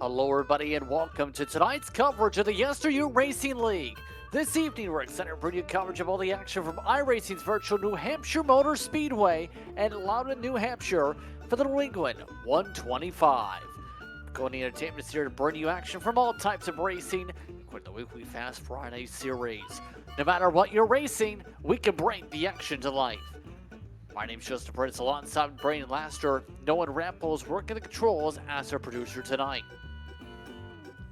Hello everybody and welcome to tonight's coverage of the YesterYear Racing League. This evening we're excited to bring you coverage of all the action from iRacing's virtual New Hampshire Motor Speedway and Loudon, New Hampshire for the New England 125. Going Entertainment is here to bring you action from all types of racing, including the weekly Fast Friday series. No matter what you're racing, we can bring the action to life. My name's Justin Prince, alongside Brandon Laster. Noah Rampel is working the controls as our producer tonight.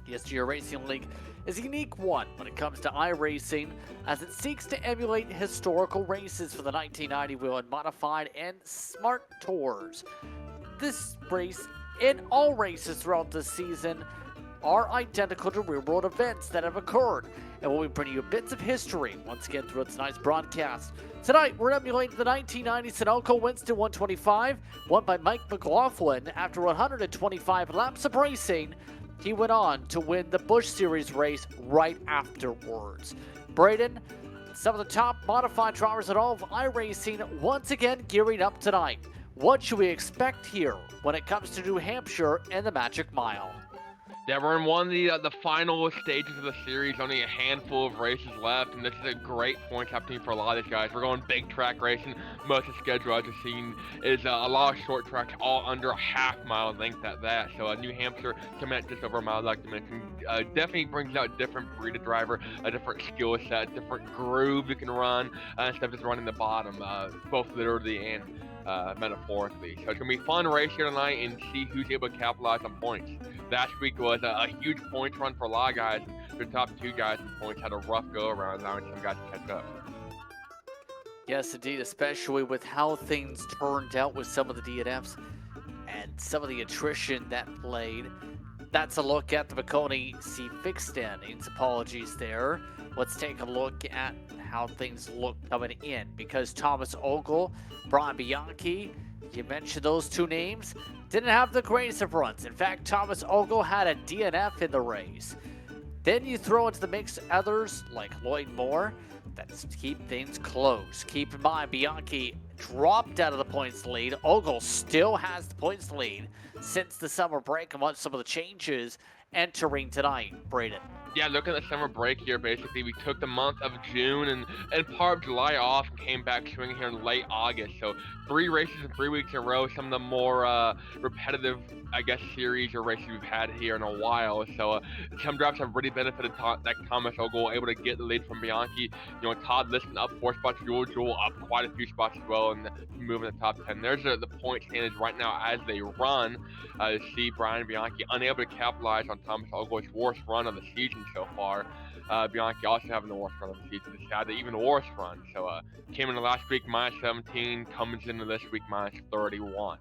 The YesterYear Racing League is a unique one when it comes to iRacing, as it seeks to emulate historical races for the 1990 wheel and modified and smart tours. This race and all races throughout the season are identical to real-world events that have occurred, and we'll be bringing you bits of history once again throughout tonight's broadcast. Tonight, we're emulating the 1990 Sunoco Winston 125, won by Mike McLaughlin. After 125 laps of racing, he went on to win the Busch Series race right afterwards. Braden, some of the top modified drivers in all of iRacing, once again gearing up tonight. What should we expect here when it comes to New Hampshire and the Magic Mile? Yeah, we're in one of the final stages of the series, only a handful of races left, and this is a great point opportunity for a lot of these guys. We're going big track racing. Most of the schedule I've just seen is a lot of short tracks, all under a half-mile length at that. So New Hampshire coming at just over a mile, like I mentioned, definitely brings out a different breed of driver, a different skill set, a different groove you can run, instead of just running the bottom, both literally and metaphorically. So it's going to be a fun race here tonight and see who's able to capitalize on points. Last week was a huge points run for a lot of guys. The top two guys in points had a rough go around, allowing some guys to catch up. Yes, indeed, especially with how things turned out with some of the DNFs and some of the attrition that played. That's a look at the McConey C fix standings. Apologies there. Let's take a look at how things look coming in, because Thomas Ogle, Brian Bianchi, you mentioned those two names, didn't have the greatest of runs. In fact, Thomas Ogle had a DNF in the race. Then you throw into the mix others like Lloyd Moore that keep things close. Keep in mind, Bianchi dropped out of the points lead. Ogle still has the points lead since the summer break among some of the changes entering tonight. Braden. Yeah, looking at the summer break here, basically, we took the month of June and part of July off and came back swinging here in late August. So 3 races in 3 weeks in a row, some of the more repetitive, I guess, series or races we've had here in a while. So some drivers have really benefited that Thomas Ogle, able to get the lead from Bianchi. You know, Todd Liston up 4 spots, Jewel up quite a few spots as well, and moving the top 10. There's the point standings right now as they run. See Brian Bianchi unable to capitalize on Thomas Ogle's worst run of the season so far. Bianchi also having the worst run of the season. This had the even worse run. So came in the last week minus 17, comes into this week minus 31.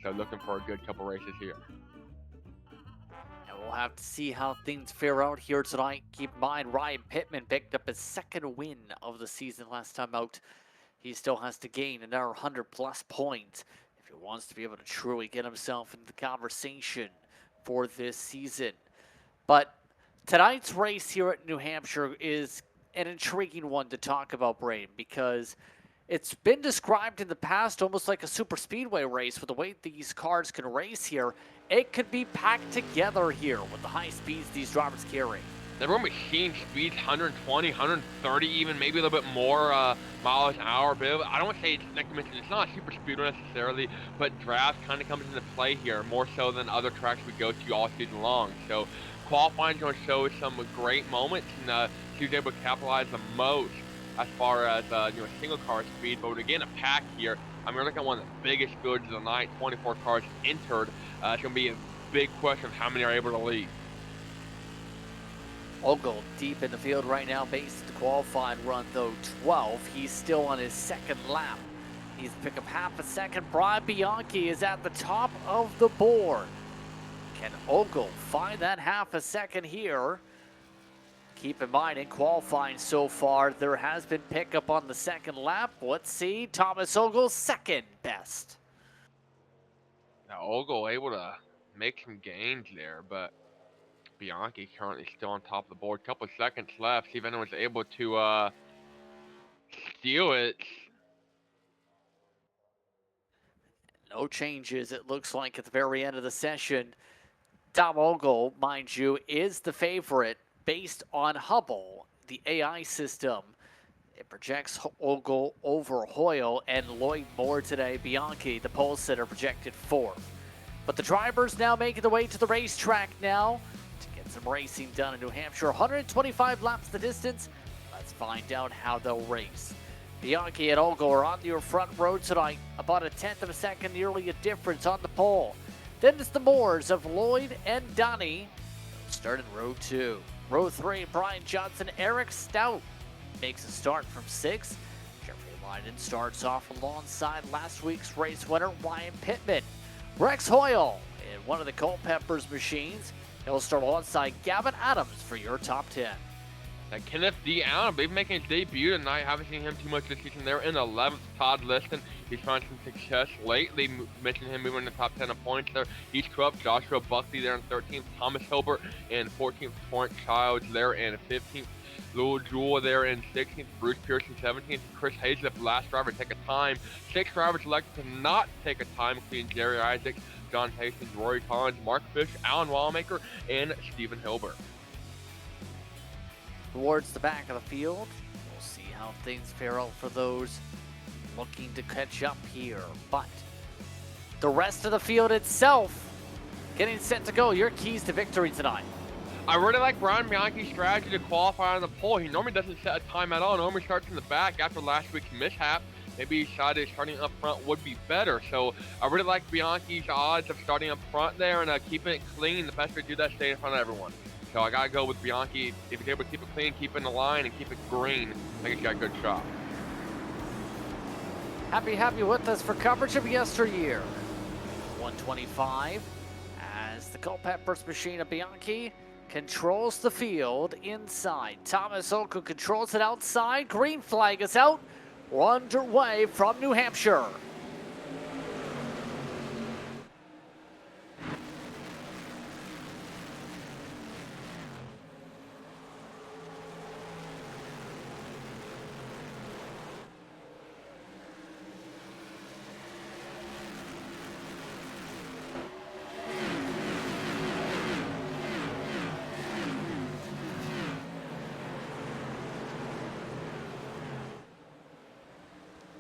So looking for a good couple races here. And we'll have to see how things fare out here tonight. Keep in mind, Ryan Pittman picked up his second win of the season last time out. He still has to gain another 100 plus points if he wants to be able to truly get himself into the conversation for this season. But tonight's race here at New Hampshire is an intriguing one to talk about, Braden, because it's been described in the past almost like a super speedway race with the way these cars can race here. It could be packed together here with the high speeds these drivers carry. Everyone we've seen speeds 120, 130, even maybe a little bit more miles an hour. But I don't want to say, like you mentioned, it's not a super speedway necessarily, but draft kind of comes into play here more so than other tracks we go to all season long. So qualifying is going to show some great moments, and she was able to capitalize the most as far as single car speed. But again, a pack here. I mean, we're looking at one of the biggest fields of the night. 24 cars entered. It's going to be a big question of how many are able to lead. Ogle deep in the field right now based on the qualified run, though 12. He's still on his second lap. He's picked up half a second. Brian Bianchi is at the top of the board. Can Ogle find that half a second here? Keep in mind, in qualifying so far, there has been pickup on the second lap. Let's see, Thomas Ogle, second best. Now, Ogle able to make some gains there, but Bianchi currently still on top of the board. Couple seconds left. See if anyone's able to steal it. No changes, it looks like, at the very end of the session. Tom Ogle, mind you, is the favorite based on Hubble, the AI system. It projects Ogle over Hoyle and Lloyd Moore today. Bianchi, the pole sitter, projected fourth. But the drivers now making the way to the racetrack now to get some racing done in New Hampshire. 125 laps the distance. Let's find out how they'll race. Bianchi and Ogle are on your front row tonight. About a tenth of a second, nearly a difference on the pole. Then it's the Moores of Lloyd and Donnie. Start in row 2. Row 3, Brian Johnson, Eric Stout makes a start from 6. Jeffrey Loudon starts off alongside last week's race winner, Ryan Pittman. Rex Hoyle in one of the Culpepper's machines. He'll start alongside Gavin Adams for your top 10. And Kenneth D. Allen, they've making his debut tonight. Haven't seen him too much this season. They're in 11th. Todd Liston, he's found some success lately. Mentioned him moving in the top 10 of points there. East Club, Joshua Buckley there in 13th. Thomas Hilbert in 14th. Torrance Childs there in 15th. Lil Jewel there in 16th. Bruce Pearson 17th. Chris Hazlett, last driver to take a time. 6 drivers elected to not take a time, including Jerry Isaacs, John Hastings, Rory Collins, Mark Fish, Alan Wallmaker, and Stephen Hilbert. Towards the back of the field, we'll see how things fare out for those looking to catch up here. But the rest of the field itself getting set to go. Your keys to victory tonight. I really like Brian Bianchi's strategy to qualify on the pole. He normally doesn't set a time at all. Normally starts in the back after last week's mishap. Maybe he decided starting up front would be better. So I really like Bianchi's odds of starting up front there and keeping it clean. The best way to do that is stay in front of everyone. So I gotta go with Bianchi. If he's able to keep it clean, keep it in the line, and keep it green, I think he's got a good shot. Happy to have you with us for coverage of yesteryear. 125 as the Culpepper's machine of Bianchi controls the field inside. Thomas Ogle controls it outside. Green flag is out. We're underway from New Hampshire.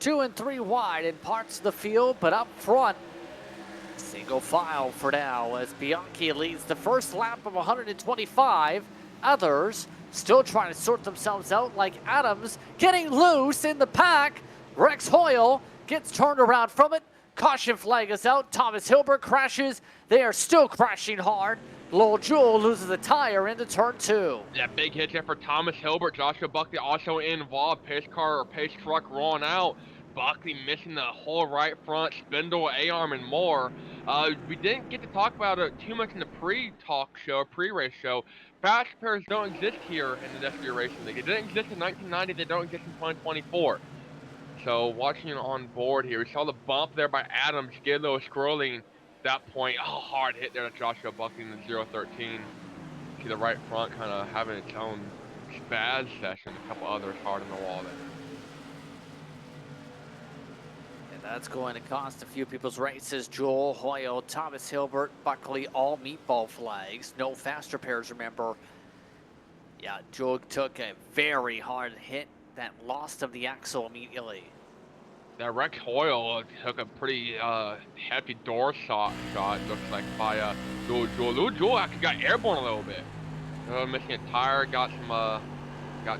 Two and three wide in parts of the field, but up front, single file for now as Bianchi leads the first lap of 125. Others still trying to sort themselves out, like Adams getting loose in the pack. Rex Hoyle gets turned around from it. Caution flag is out. Thomas Hilbert crashes. They are still crashing hard. Lil Jewel loses a tire into turn 2. Yeah, big hit there for Thomas Hilbert. Joshua Buckley also involved. Pace car or pace truck rolling out. Buckley missing the whole right front, spindle, A-arm, and more. We didn't get to talk about it too much in the pre-race show. Fast pairs don't exist here in the YesterYear Racing League. It didn't exist in 1990. They don't exist in 2024. So watching it on board here, we saw the bump there by Adams, get a little scrolling at that point. Oh, hard hit there to Joshua Buckley in the 013. See the right front kind of having its own spaz session. A couple others hard in the wall there. That's going to cost a few people's races. Joel, Hoyle, Thomas Hilbert, Buckley, all meatball flags. No faster pairs, remember. Yeah, Joel took a very hard hit that lost him the axle immediately. That Rex Hoyle took a pretty hefty door shot, looks like, by Joel. Joel actually got airborne a little bit. Missing a tire, got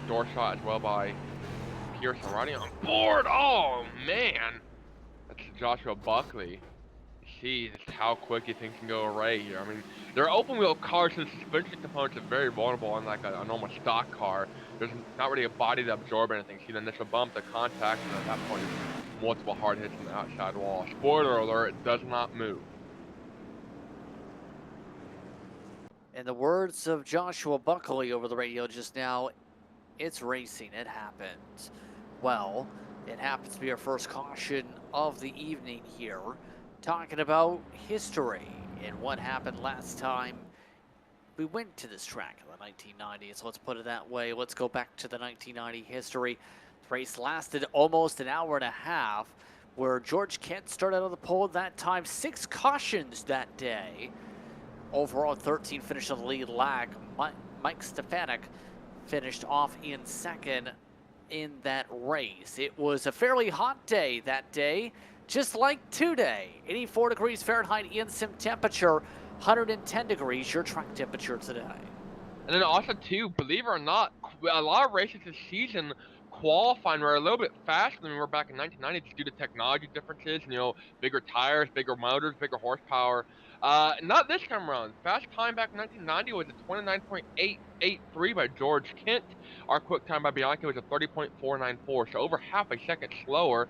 door shot as well by Pearson riding on board. Oh, man. That's Joshua Buckley. See how quick you think can go array here. I mean, they're open wheel cars, so the suspension components are very vulnerable, unlike a normal stock car. There's not really a body to absorb anything. See the initial bump, the contact, and at that point, multiple hard hits on the outside wall. Spoiler alert, it does not move. In the words of Joshua Buckley over the radio just now, it's racing, it happens. Well, it happens to be our first caution of the evening here, talking about history and what happened last time we went to this track in the 1990s. Let's put it that way. Let's go back to the 1990 history. The race lasted almost an hour and a half, where George Kent started on the pole that time. 6 cautions that day. overall 13 finished on the lead lap. Mike Stefanik finished off in second in that race. It was a fairly hot day that day, just like today. 84 degrees Fahrenheit in sim temperature, 110 degrees your track temperature today. And then also too, believe it or not, a lot of races this season qualifying were a little bit faster than we were back in 1990 just due to technology differences, bigger tires, bigger motors, bigger horsepower. Not this time around. Fast time back in 1990 was a 29.883 by George Kent. Our quick time by Bianchi was a 30.494, so over half a second slower.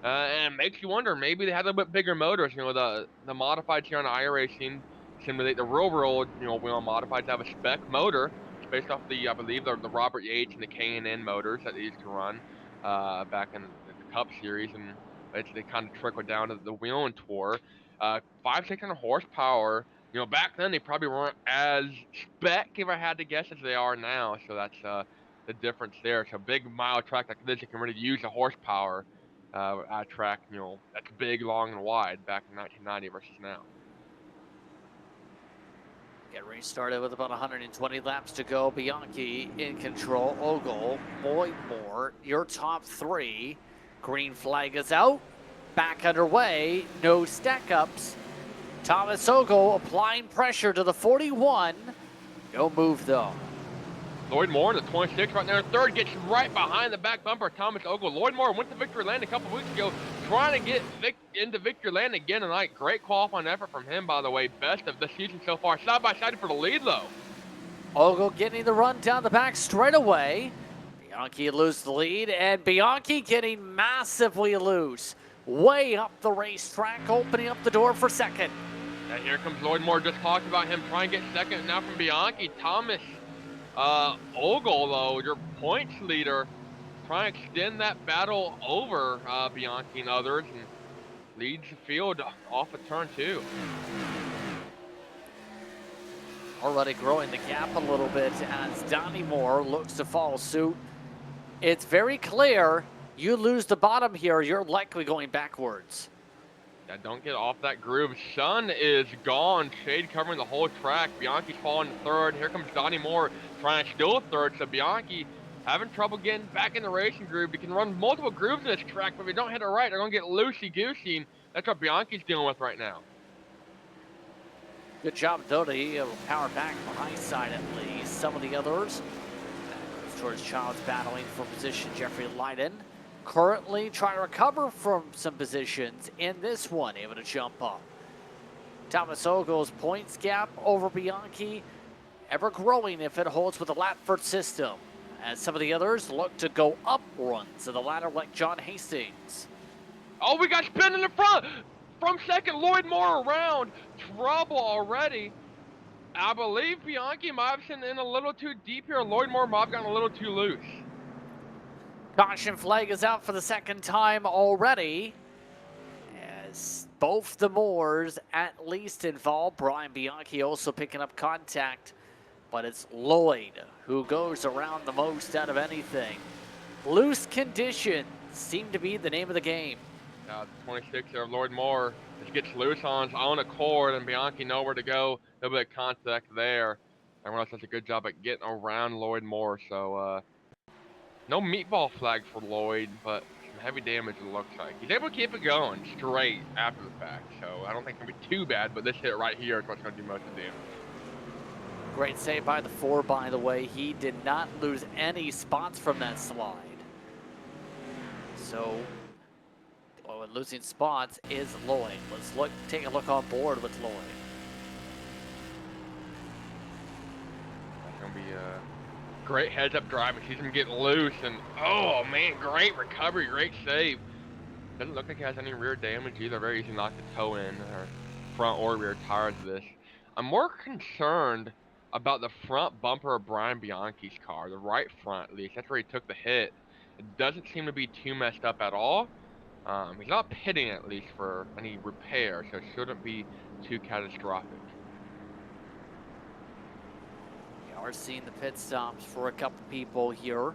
And it makes you wonder, maybe they had a little bit bigger motors. The modifieds here on iRacing simulate the real world, wheel modifieds have a spec motor. It's based off I believe, the Robert Yates and the K&N motors that they used to run back in the Cup Series, and they kind of trickled down to the wheeling tour. 600 horsepower. Back then they probably weren't as spec, if I had to guess, as they are now. So that's the difference there. So big mile track like this, you can really use the horsepower at a track, that's big, long, and wide back in 1990 versus now. Get restarted with about 120 laps to go. Bianchi in control. Ogle, Lloyd Moore, your top three. Green flag is out. Back underway. No stack ups. Thomas Ogle applying pressure to the 41. No move though. Lloyd Moore in the 26 right there in third, gets right behind the back bumper of Thomas Ogle. Lloyd Moore went to victory lane a couple weeks ago, trying to get into victory lane again tonight. Great qualifying effort from him, by the way. Best of the season so far. Side by side for the lead, though. Ogle getting the run down the back straight away. Bianchi loses the lead, and Bianchi getting massively loose. Way up the racetrack, opening up the door for second. And here comes Lloyd Moore. Just talked about him trying to get second now from Bianchi. Thomas Ogle, though, your points leader, trying to extend that battle over Bianchi and others, and leads the field off of turn 2. Already growing the gap a little bit as Donnie Moore looks to follow suit. It's very clear, you lose the bottom here, you're likely going backwards. Yeah, don't get off that groove. Sun is gone. Shade covering the whole track. Bianchi's falling to third. Here comes Donnie Moore trying to steal third. So Bianchi having trouble getting back in the racing groove. You can run multiple grooves in this track, but if you don't hit it right, they're going to get loosey-goosey. And that's what Bianchi's dealing with right now. Good job, though, to power back from the high side at least. Some of the others, George Childs battling for position. Jeffrey Loudon currently trying to recover from some positions in this one, able to jump up. Thomas Ogle's points gap over Bianchi, ever growing if it holds with the Latford system, as some of the others look to go up runs of the ladder like John Hastings. Oh, we got spin in the front! From second, Lloyd Moore around. Trouble already. I believe Bianchi might have been in a little too deep here. Lloyd Moore might have gotten a little too loose. Caution flag is out for the second time already, as both the Moores at least involved. Brian Bianchi also picking up contact, but it's Lloyd who goes around the most out of anything. Loose conditions seem to be the name of the game. The 26 there of Lloyd Moore just gets loose on his own accord, and Bianchi nowhere to go. A little bit of contact there. Everyone else does a good job at getting around Lloyd Moore, so no meatball flag for Lloyd, but some heavy damage it looks like. He's able to keep it going straight after the fact, so I don't think it's going to be too bad, but this hit right here is what's going to do most of the damage. Great save by the 4, by the way. He did not lose any spots from that slide. So, losing spots is Lloyd. Let's take a look on board with Lloyd. That's going to be great heads-up driving. Sees him get loose, and oh man, great recovery, great save. Doesn't look like he has any rear damage either. Very easy to knock the toe in, or front or rear tires of this. I'm more concerned about the front bumper of Brian Bianchi's car, the right front at least. That's where he took the hit. It doesn't seem to be too messed up at all. He's not pitting at least for any repair, so it shouldn't be too catastrophic. We are seeing the pit stops for a couple people here.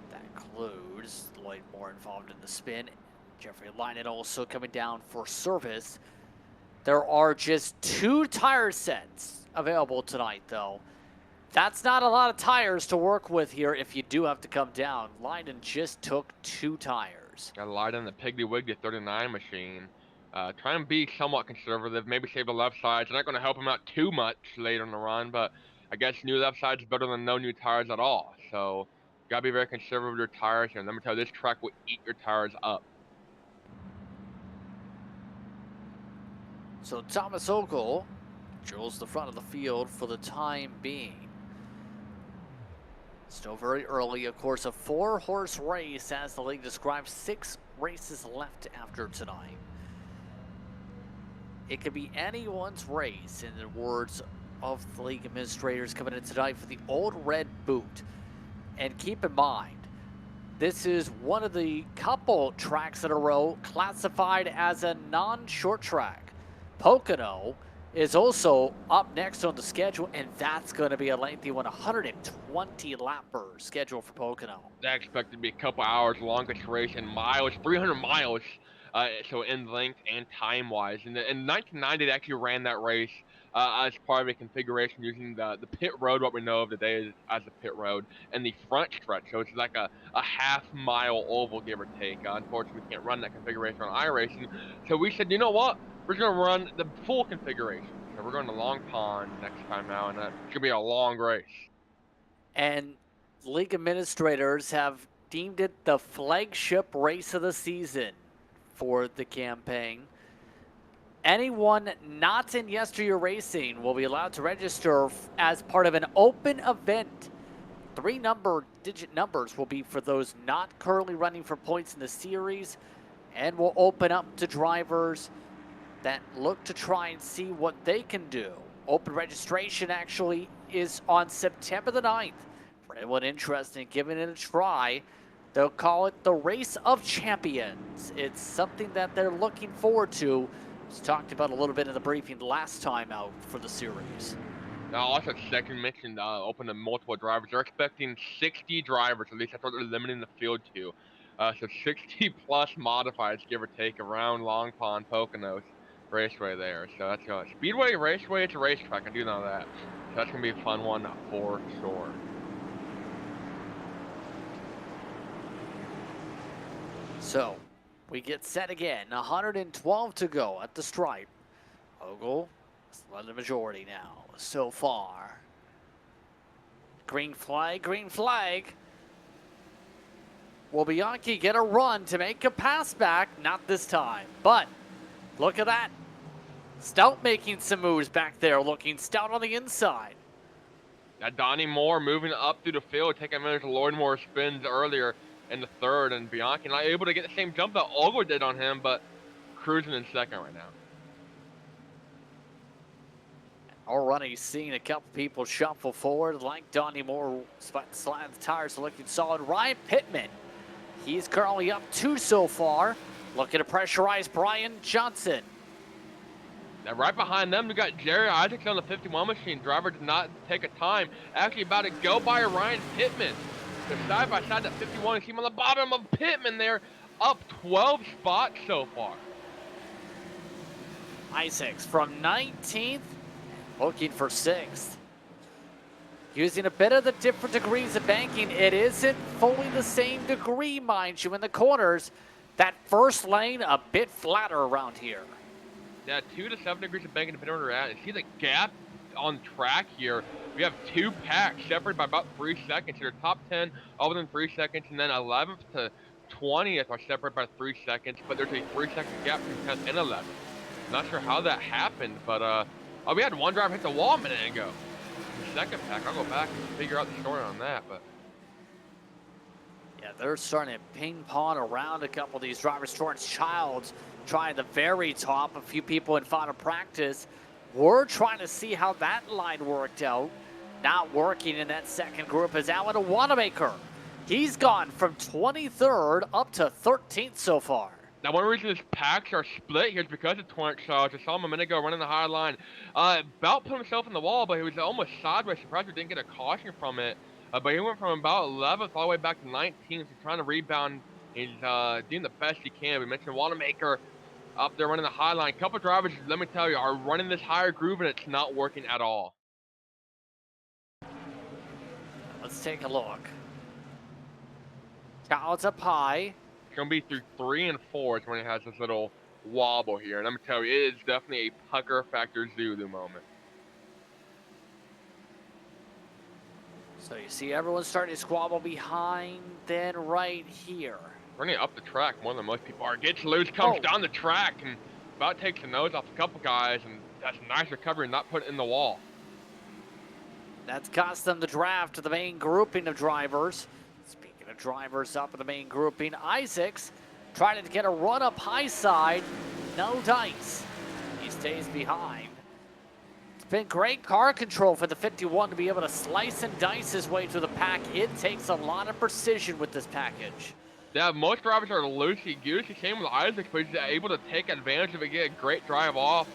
That includes Lloyd Moore involved in the spin. Jeffrey Loudon also coming down for service. There are just 2 tire sets available tonight, though. That's not a lot of tires to work with here if you do have to come down. Loudon just took 2 tires. Got to lie down the Piggly Wiggly 39 machine. Try and be somewhat conservative. Maybe save the left sides. They're not going to help him out too much later in the run, but I guess new left sides is better than no new tires at all. So you got to be very conservative with your tires here. And let me tell you, this track will eat your tires up. So Thomas Ogle drills the front of the field for the time being. Still very early, of course, a 4-horse race, as the league describes, 6 races left after tonight. It could be anyone's race, in the words of the league administrators coming in tonight for the Old Red Boot. And keep in mind, this is one of the couple tracks in a row classified as a non-short track. Pocono is also up next on the schedule, and that's going to be a lengthy one, 120 lapper schedule for Pocono. That expected to be a couple hours, longest race in miles, 300 miles, so in length and time-wise. In 1990, they actually ran that race as part of a configuration using the pit road, what we know of today as the pit road, and the front stretch. So it's like a half-mile oval, give or take. Unfortunately, we can't run that configuration on iRacing. So we said, you know what? We're going to run the full configuration. So we're going to Long Pond next time now, and it's going to be a long race. And league administrators have deemed it the flagship race of the season for the campaign. Anyone not in YesterYear Racing will be allowed to register as part of an open event. 3 digit numbers will be for those not currently running for points in the series, and will open up to drivers that look to try and see what they can do. Open registration actually is on September the 9th. For anyone interested in giving it a try, they'll call it the Race of Champions. It's something that they're looking forward to. It was talked about a little bit in the briefing last time out for the series. Now, also, second mentioned open to multiple drivers. They're expecting 60 drivers, at least that's what they're limiting the field to. So 60 plus modifieds, give or take, around Long Pond, Poconos Raceway there. So that's Speedway, Raceway, it's a racetrack. I do know that. So that's going to be a fun one for sure. So we get set again. 112 to go at the stripe. Ogle has led the majority now so far. Green flag, green flag. Will Bianchi get a run to make a pass back? Not this time, but look at that. Stout making some moves back there, looking stout on the inside. Now, Donnie Moore moving up through the field, taking advantage of Lloyd Moore's spins earlier in the third, and Bianchi not able to get the same jump that Ogle did on him, but cruising in second right now. Already seeing a couple people shuffle forward, like Donnie Moore, sliding the tires, looking solid. Ryan Pittman, he's currently up 2 so far. Looking to pressurize Brian Johnson. Now, right behind them, we got Jerry Isaacs on the 51 machine. Driver did not take a time. Actually about to go by Ryan Pittman. So side by side, that 51, you see him on the bottom of Pittman there, up 12 spots so far. Isaacs from 19th, looking for 6th. Using a bit of the different degrees of banking. It isn't fully the same degree, mind you, in the corners. That first lane a bit flatter around here. Yeah, 2 to 7 degrees of banking depending on where you're at. And see the gap on track here. We have 2 packs separated by about 3 seconds. Your top 10 all within 3 seconds, and then 11th to 20th are separated by 3 seconds. But there's a 3-second gap between 10th and 11th. Not sure how that happened, but we had one driver hit the wall a minute ago. The second pack, I'll go back and figure out the story on that, but. Yeah, they're starting to ping pong around a couple of these drivers. Torrance Childs trying the very top. A few people in final practice. We're trying to see how that line worked out. Not working in that second group is Alan Wanamaker. He's gone from 23rd up to 13th so far. Now, one reason his packs are split here is because of Torrance Childs. I saw him a minute ago running the high line. About put himself in the wall, but he was almost sideways. Surprised we didn't get a caution from it. But he went from about 11th all the way back to 19th. He's trying to rebound. He's doing the best he can. We mentioned Wanamaker up there running the high line. A couple drivers, let me tell you, are running this higher groove, and it's not working at all. Let's take a look. Child's up high. It's gonna be through 3 and 4 is when it has this little wobble here, and I'm gonna tell you, it is definitely a pucker factor Zulu moment. So you see everyone starting to squabble behind, then right here. Running up the track more than most people are. Gets loose, comes Oh. down the track, and about takes the nose off a couple guys, and that's a nice recovery and not put it in the wall. That's cost them the draft to the main grouping of drivers. Speaking of drivers up in the main grouping, Isaacs trying to get a run up high side. No dice. He stays behind. It's been great car control for the 51 to be able to slice and dice his way through the pack. It takes a lot of precision with this package. Yeah, most drivers are loosey-goosey. Same with Isaac, but he's able to take advantage of it, get a great drive off.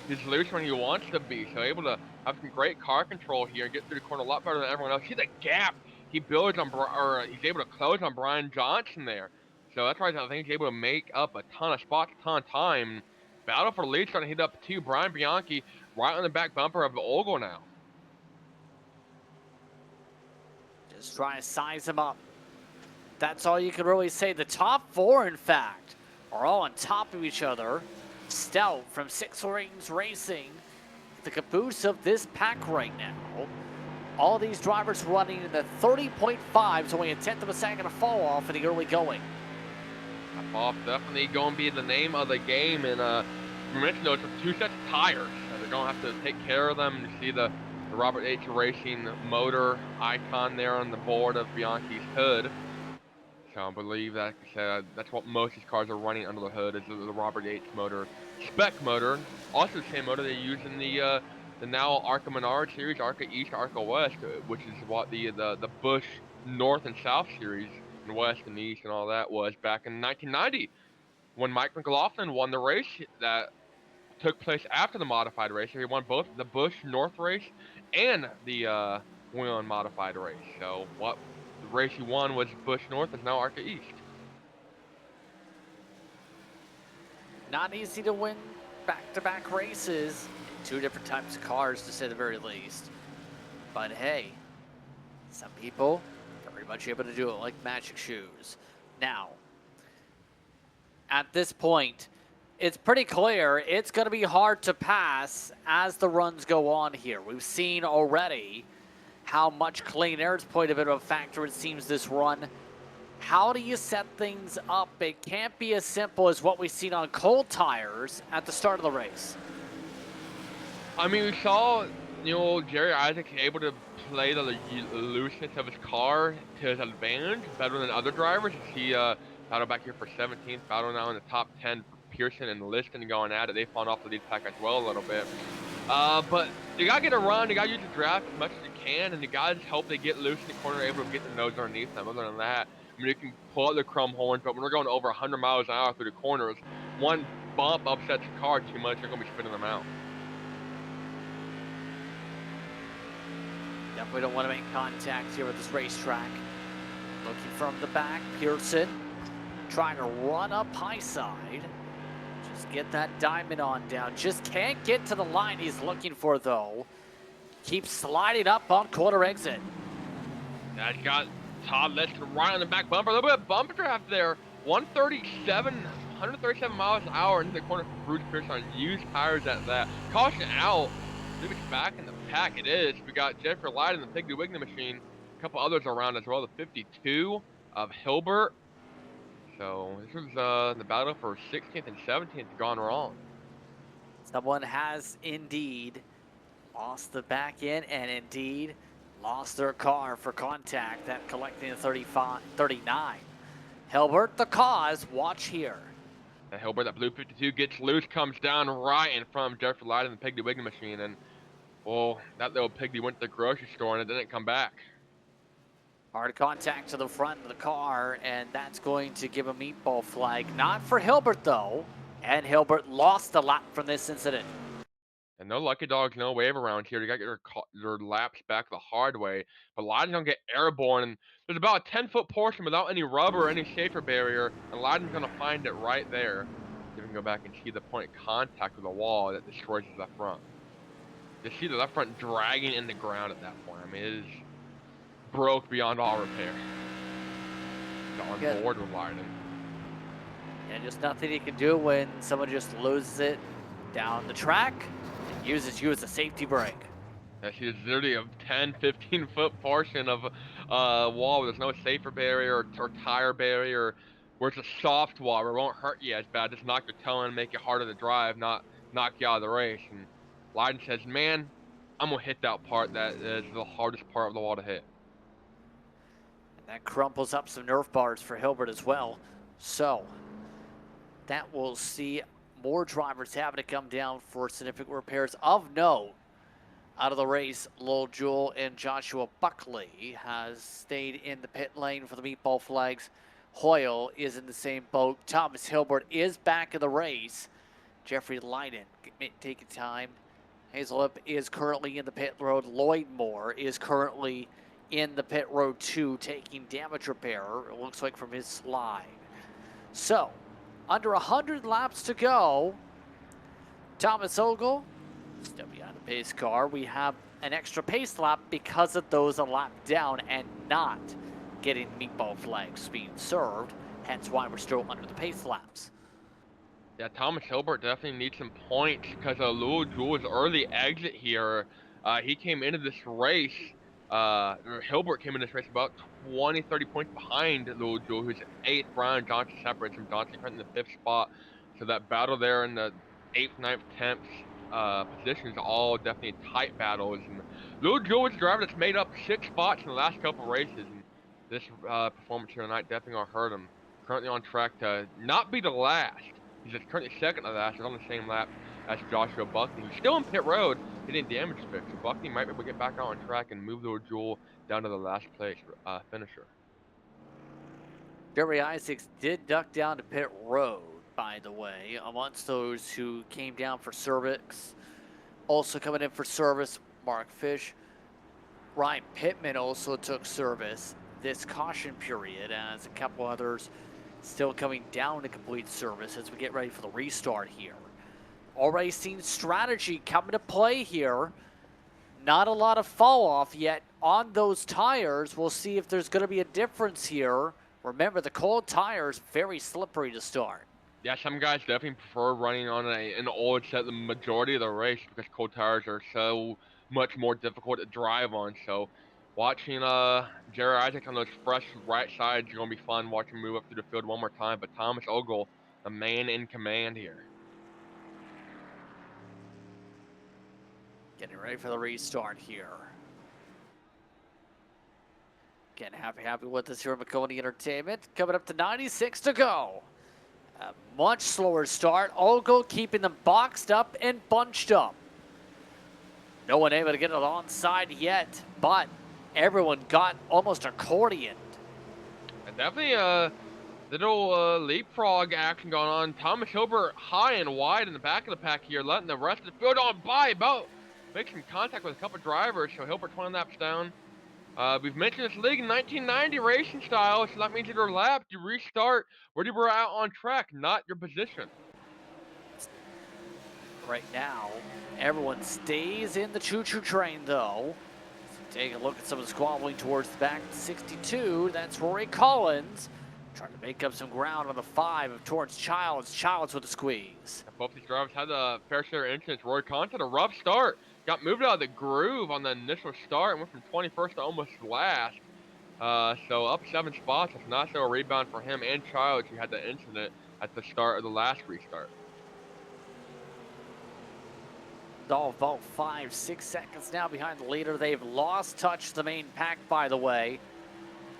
He's loose when he wants to be, so able to have some great car control here and get through the corner a lot better than everyone else. See the gap he builds on, or he's able to close on Brian Johnson there. So that's why I think he's able to make up a ton of spots, a ton of time. Battle for the lead starting to heat up too. Brian Bianchi right on the back bumper of the Ogle now. Just trying to size him up. That's all you can really say. The top four, in fact, are all on top of each other. Stout from Six Rings Racing, the caboose of this pack right now. All these drivers running in the 30.5s, only a tenth of a second to fall off in the early going. Off definitely going to be the name of the game, and we mentioned those are 2 sets of tires. They're going to have to take care of them. You see the Robert H. Racing motor icon there on the board of Bianchi's hood. So I believe that that's what most of these cars are running under the hood, is the Robert H. motor, spec motor. Also the same motor they use in the now ARCA Menard series, ARCA East, ARCA West, which is what the Busch North and South series, and West and East and all that was back in 1990, when Mike McLaughlin won the race that took place after the modified race. He won both the Busch North race and the Whelen modified race. So what the race he won was Busch North, is now ARCA East. Not easy to win back-to-back races. Two different types of cars, to say the very least. But hey, some people are very much able to do it like magic shoes. Now, at this point, it's pretty clear it's going to be hard to pass as the runs go on here. We've seen already how much clean air has played a bit of a factor, it seems, this run. How do you set things up? It can't be as simple as what we've seen on cold tires at the start of the race. I mean, we saw, Jerry Isaacs able to play the looseness of his car to his advantage better than other drivers. You see battle back here for 17th, battle now in the top 10 for Pearson and Liston going at it. They've fallen off the lead pack as well a little bit. But you gotta get a run, you gotta use the draft as much as you can, and you gotta just hope they get loose in the corner, able to get the nose underneath them. Other than that, I mean, you can pull out the chrome horns, but when we're going over 100 miles an hour through the corners, one bump upsets the car too much, you're gonna be spinning them out. Definitely don't want to make contact here with this racetrack. Looking from the back, Pearson trying to run up high side. Just get that diamond on down. Just can't get to the line he's looking for, though. Keeps sliding up on quarter exit. Now you got Todd Liston right on the back bumper. A little bit of bumper draft there. 137 miles an hour into the corner for Bruce Pearson on used tires at that. Caution out. I believe it's back in the pack. It is. We got Jennifer Loudon, the Piggly Wiggly machine. A couple others around as well. The 52 of Hilbert. So this was the battle for 16th and 17th gone wrong. Someone has indeed lost the back end and indeed lost their car for contact, that collecting the 39. Hilbert, the cause. Watch here. Hilbert, that blue 52 gets loose, comes down right in front of Jeffrey Loudon, the Piggly Wiggly machine, and well, that little piggy went to the grocery store and it didn't come back. Hard contact to the front of the car, and that's going to give a meatball flag. Not for Hilbert, though. And Hilbert lost a lap from this incident. And no lucky dogs, no wave around here. You got to get their laps back the hard way. But Loudon's going to get airborne, and there's about a 10-foot portion without any rubber or any safer barrier, and Loudon's going to find it right there. You can go back and see the point of contact with the wall that destroys his left front. You see the left front dragging in the ground at that point. I mean, it is broke beyond all repair. On Yeah. board with Loudon. And just nothing you can do when someone just loses it down the track and uses you as a safety brake. That's literally a 10, 15-foot portion of wall where there's no safer barrier or tire barrier, where it's a soft wall where it won't hurt you as bad, just knock your toe in and make it harder to drive, not knock you out of the race. And Loudon says, man, I'm going to hit that part that is the hardest part of the wall to hit. And that crumples up some Nerf bars for Hilbert as well. So that will see more drivers having to come down for significant repairs. Of note, out of the race, Lowell Jewell and Joshua Buckley has stayed in the pit lane for the meatball flags. Hoyle is in the same boat. Thomas Hilbert is back in the race. Jeffrey Loudon taking time. Hazelip is currently in the pit road. Lloyd Moore is currently in the pit road too, taking damage repair, it looks like, from his slide. So, under 100 laps to go. Thomas Ogle still behind the pace car. We have an extra pace lap because of those a lap down and not getting meatball flags being served. Hence why we're still under the pace laps. Yeah, Thomas Hilbert definitely needs some points because Lowell Jewell's early exit here, he came into this race, Hilbert came into this race about 20, 30 points behind Lowell Jewell, who's 8th. Brian Johnson separates from Johnson currently in the 5th spot. So that battle there in the 8th, 9th, 10th positions, all definitely tight battles. And Lowell Jewell is a driver that's made up 6 spots in the last couple races. And this performance here tonight definitely gonna hurt him. Currently on track to not be the last. He's just currently 2nd to last. He's on the same lap as Joshua Buckley, who's still in pit road, getting damage fixed. So Buckley might be able to get back on track and move the Jewell down to the last place finisher. Jerry Isaacs did duck down to pit road, by the way, amongst those who came down for service. Also coming in for service, Mark Fish. Ryan Pittman also took service this caution period, as a couple others still coming down to complete service as we get ready for the restart here. Already seen strategy come into play here. Not a lot of fall off yet on those tires. We'll see if there's going to be a difference here. Remember, the cold tires, very slippery to start. Yeah, some guys definitely prefer running on an old set the majority of the race because cold tires are so much more difficult to drive on. So watching Jerry Isaac on those fresh right sides is going to be fun. Watching him move up through the field one more time. But Thomas Ogle, the man in command here. Getting ready for the restart here. Again, happy with this here at McConey Entertainment. Coming up to 96 to go. A much slower start. Ogle keeping them boxed up and bunched up. No one able to get it onside yet, but everyone got almost accordioned. And definitely little leapfrog action going on. Thomas Hilbert high and wide in the back of the pack here, letting the rest of the field on by, about making contact with a couple drivers. So Hilbert 20 laps down. We've mentioned this league in 1990 racing style, so that means you're lapped, you restart where you were out on track, not your position. Right now, everyone stays in the choo-choo train, though. So take a look at some of the squabbling towards the back. 62, that's Rory Collins. Trying to make up some ground on the 5 of Torrance Childs. Childs with a squeeze. Both these drivers had a fair share of incidents. Rory Collins had a rough start. Got moved out of the groove on the initial start and went from 21st to almost last. So up 7 spots. It's not so a rebound for him and Childs, who had the incident at the start of the last restart. All about 5-6 seconds now behind the leader. They've lost touch the main pack, by the way.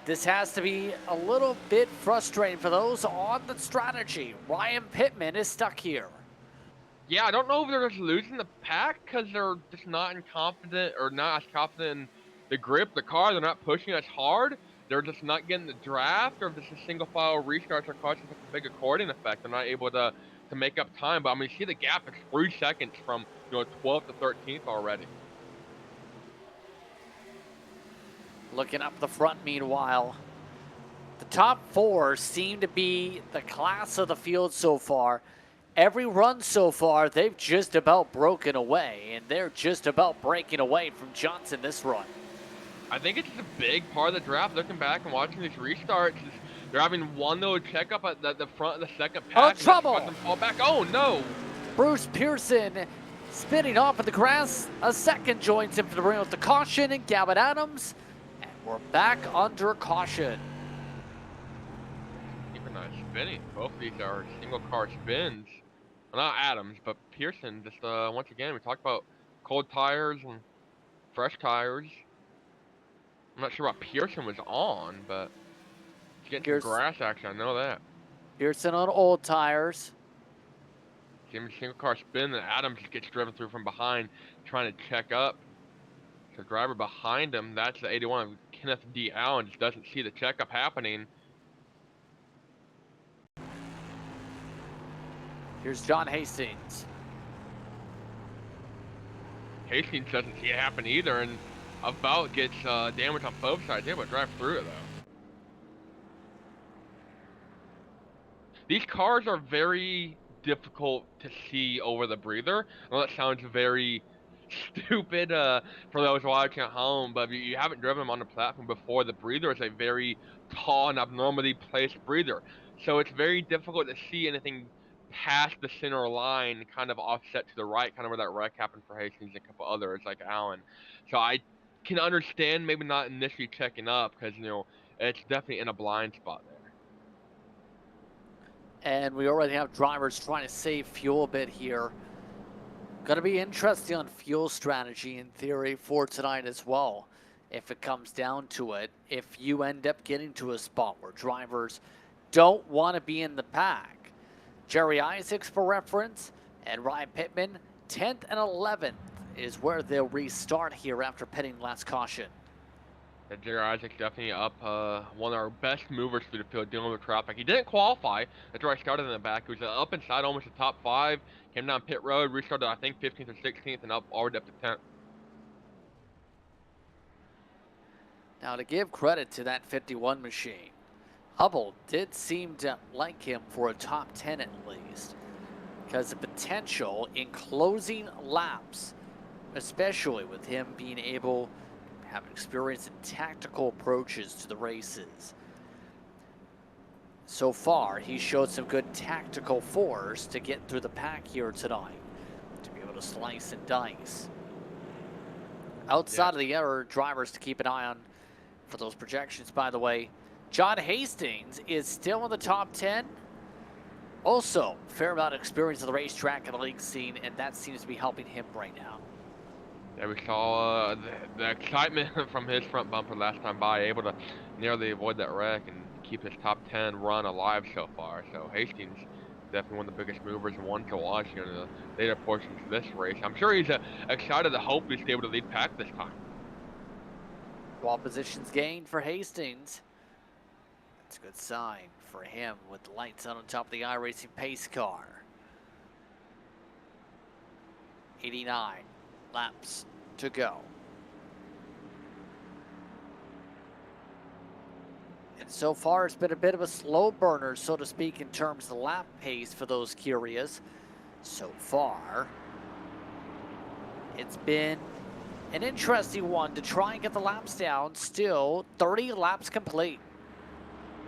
This has to be a little bit frustrating for those on the strategy. Ryan Pittman is stuck here. Yeah, I don't know if they're just losing the pack because they're just not confident or not as confident in the grip, the car. They're not pushing as hard. They're just not getting the draft, or if this is single file restarts are causing such a big accordion effect. They're not able to make up time. But I mean, see the gap is 3 seconds from 12th to 13th already. Looking up the front, meanwhile, the top 4 seem to be the class of the field so far. Every run so far, they've just about broken away, and they're just about breaking away from Johnson this run. I think it's just a big part of the draft. Looking back and watching these restarts, is they're having one little checkup at the front of the second Oh, pack, and that's got trouble! them fall back. Oh no! Bruce Pearson spinning off in the grass. A second joins him for the ring with the caution, and Gavin Adams. And we're back under caution. Keep an eye spinning. Both of these are single car spins. Well, not Adams, but Pearson. Just once again, we talked about cold tires and fresh tires. I'm not sure what Pearson was on, but he's getting some grass action. I know that. Pearson on old tires. Jimmy single car spin, and Adams gets driven through from behind, trying to check up. So driver behind him, that's the 81 of Kenneth D. Allen, just doesn't see the checkup happening. Here's John Hastings. Hastings doesn't see it happen either, and about gets damage on both sides. Able to drive through it though. These cars are very difficult to see over the breather. I know that sounds very stupid for those watching at home, but if you haven't driven them on the platform before, the breather is a very tall and abnormally placed breather. So it's very difficult to see anything past the center line, kind of offset to the right, kind of where that wreck happened for Hastings and a couple others like Allen. So I can understand maybe not initially checking up because, you know, it's definitely in a blind spot there. And we already have drivers trying to save fuel a bit here. Going to be interesting on fuel strategy in theory for tonight as well. If it comes down to it, if you end up getting to a spot where drivers don't want to be in the pack. Jerry Isaacs, for reference, and Ryan Pittman, 10th and 11th is where they'll restart here after pitting last caution. Yeah, Jerry Isaacs definitely up one of our best movers through the field dealing with traffic. He didn't qualify. That's where I started in the back. He was up inside almost the top 5. Came down pit road, restarted I think 15th or 16th, and already up to 10th. Now to give credit to that 51 machine, Hubble did seem to like him for a top 10 at least, because the potential in closing laps, especially with him being able to have experience in tactical approaches to the races. So far, he showed some good tactical force to get through the pack here tonight, to be able to slice and dice. Outside of the other drivers to keep an eye on for those projections, by the way, John Hastings is still in the top 10. Also, fair amount of experience on the racetrack and the league scene, and that seems to be helping him right now. Yeah, we saw the excitement from his front bumper last time by, able to nearly avoid that wreck and keep his top 10 run alive so far. So Hastings, definitely one of the biggest movers and one to watch here in the later portions of this race. I'm sure he's excited to hope he's able to lead pack this time. Wall positions gained for Hastings. That's a good sign for him with the lights on top of the iRacing pace car. 89 laps to go. And so far it's been a bit of a slow burner, so to speak, in terms of the lap pace for those curious. So far, it's been an interesting one to try and get the laps down. Still 30 laps complete.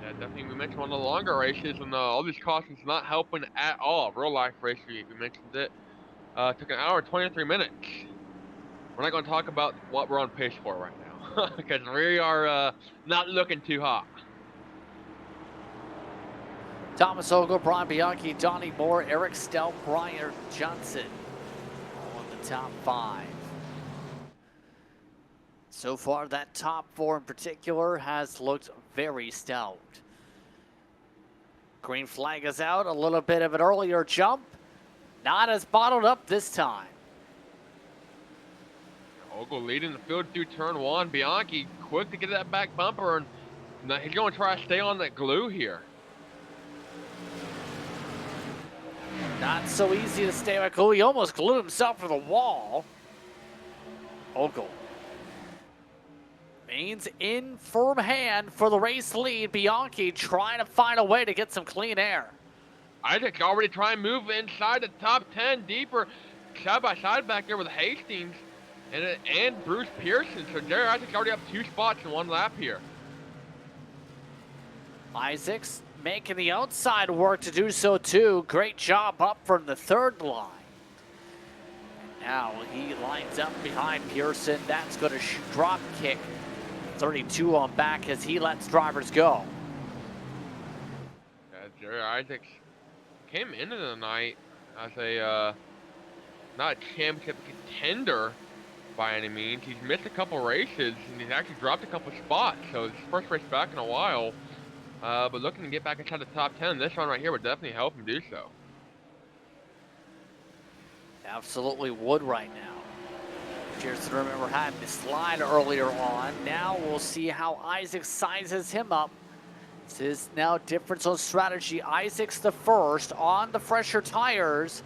Yeah, definitely. We mentioned one of the longer races, and all these cautions not helping at all. Real life race, we mentioned it. Took an hour and 23 minutes. We're not going to talk about what we're on pace for right now, because we are not looking too hot. Thomas Ogle, Brian Bianchi, Donnie Moore, Eric Stelp, Brian Johnson all in the top 5. So far, that top 4 in particular has looked very stout. Green flag is out, a little bit of an earlier jump. Not as bottled up this time. Ogle leading the field through turn 1. Bianchi quick to get that back bumper, and he's going to try to stay on that glue here. Not so easy to stay with glue. He almost glued himself to the wall. Ogle means in firm hand for the race lead. Bianchi trying to find a way to get some clean air. Isaac's already trying to move inside the top 10 deeper, side by side back there with Hastings. and Bruce Pearson. So Jerry Isaac's already up 2 spots in 1 lap here. Isaacs making the outside work to do so too. Great job up from the 3rd line. Now he lines up behind Pearson. That's going to drop kick 32 on back as he lets drivers go. Yeah, Jerry Isaacs came into the night as a not a championship contender by any means. He's missed a couple races and he's actually dropped a couple spots. So it's his first race back in a while. But looking to get back inside the top 10, this one right here would definitely help him do so. Absolutely would right now. Pearson, remember, had the slide earlier on. Now we'll see how Isaac sizes him up. This is now difference on strategy. Isaac's the first on the fresher tires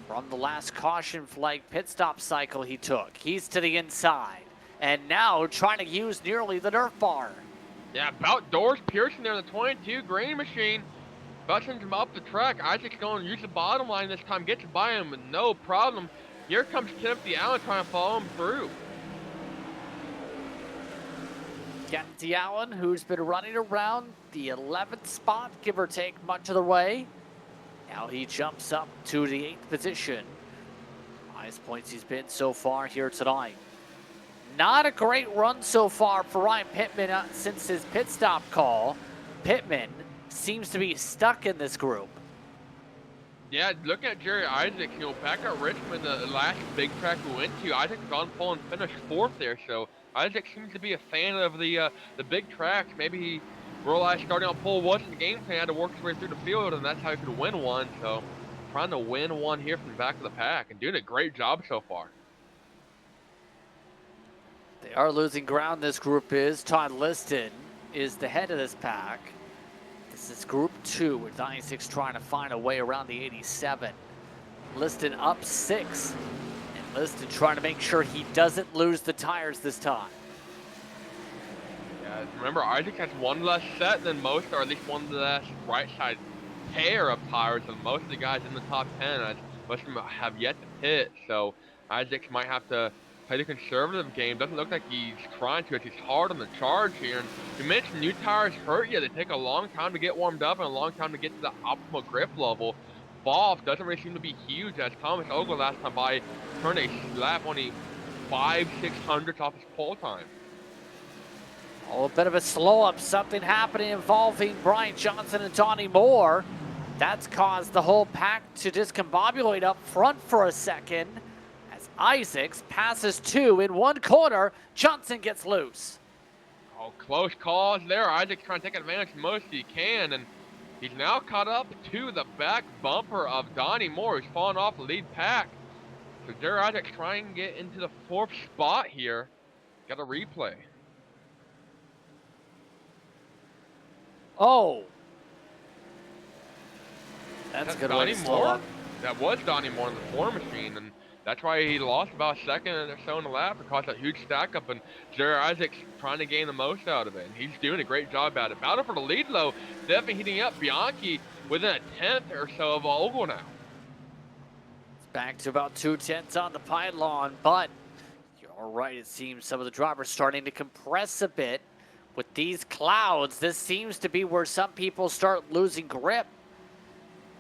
from the last caution flag pit stop cycle he took. He's to the inside and now trying to use nearly the Nerf bar. Yeah, about doors Pearson there in the 22 grain machine. About sends him up the track. Isaac's going to use the bottom line this time, gets by him with no problem. Here comes Timothy Allen trying to follow him through. Timothy Allen, who's been running around the 11th spot, give or take much of the way. Now he jumps up to the 8th position. Highest points he's been so far here tonight. Not a great run so far for Ryan Pittman since his pit stop call. Pittman seems to be stuck in this group. Yeah, looking at Jerry Isaac, back at Richmond, the last big track we went to, Isaac was on pole and finished 4th there, so Isaac seems to be a fan of the big tracks. Maybe he realized starting on pole wasn't the game plan, had to work his way through the field, and that's how he could win one, so trying to win one here from the back of the pack, and doing a great job so far. They are losing ground, this group is. Todd Liston is the head of this pack. This is Group 2 with 96 trying to find a way around the 87. Liston up 6. And Liston trying to make sure he doesn't lose the tires this time. Yeah, remember, Isaac has one less set than most, or at least one less right side pair of tires than most of the guys in the top 10, as most of them have yet to pit. So Isaac might have to play the conservative game. Doesn't look like he's trying to. He's hard on the charge here. And you mentioned new tires hurt you. They take a long time to get warmed up and a long time to get to the optimal grip level. Fall off doesn't really seem to be huge, as Thomas Ogle last time by turned a lap only 5/600ths off his pole time. Oh, a bit of a slow up. Something happening involving Brian Johnson and Donnie Moore. That's caused the whole pack to discombobulate up front for a second. Isaacs passes 2 in 1 corner. Johnson gets loose. Oh, close calls there. Isaac's trying to take advantage as most he can, and he's now caught up to the back bumper of Donnie Moore, who's fallen off the lead pack. So Jerry Isaac's trying to get into the 4th spot here. Got a replay. Oh. That's a good way Donnie to slow Moore? up. That was Donnie Moore in the floor machine, and that's why he lost about a second or so in the lap. It caused a huge stack up, and Jerry Isaac's trying to gain the most out of it. And he's doing a great job at it. Battle for the lead, though, definitely heating up. Bianchi within a 10th or so of Ogle now. It's back to about 2/10 on the pylon, but you're right. It seems some of the drivers starting to compress a bit. With these clouds, this seems to be where some people start losing grip.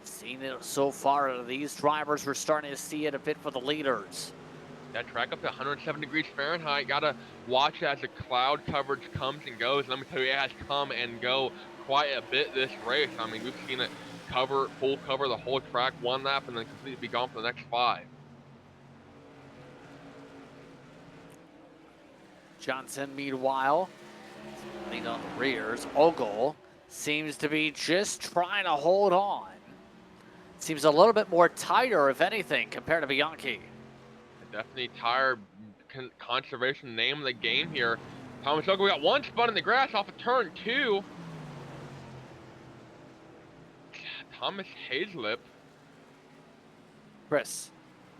Seen it so far, these drivers, we're starting to see it a bit for the leaders. That track up to 107 degrees Fahrenheit. Gotta watch as the cloud coverage comes and goes. Let me tell you, it has come and go quite a bit this race. I mean, we've seen it full cover the whole track, 1 lap, and then completely be gone for the next 5. Johnson, meanwhile, lead on the rears. Ogle seems to be just trying to hold on. Seems a little bit more tighter, if anything, compared to Bianchi. Definitely tire conservation name of the game here. Thomas Ogle, we got 1 spot in the grass off of turn 2. Thomas Hazlip. Chris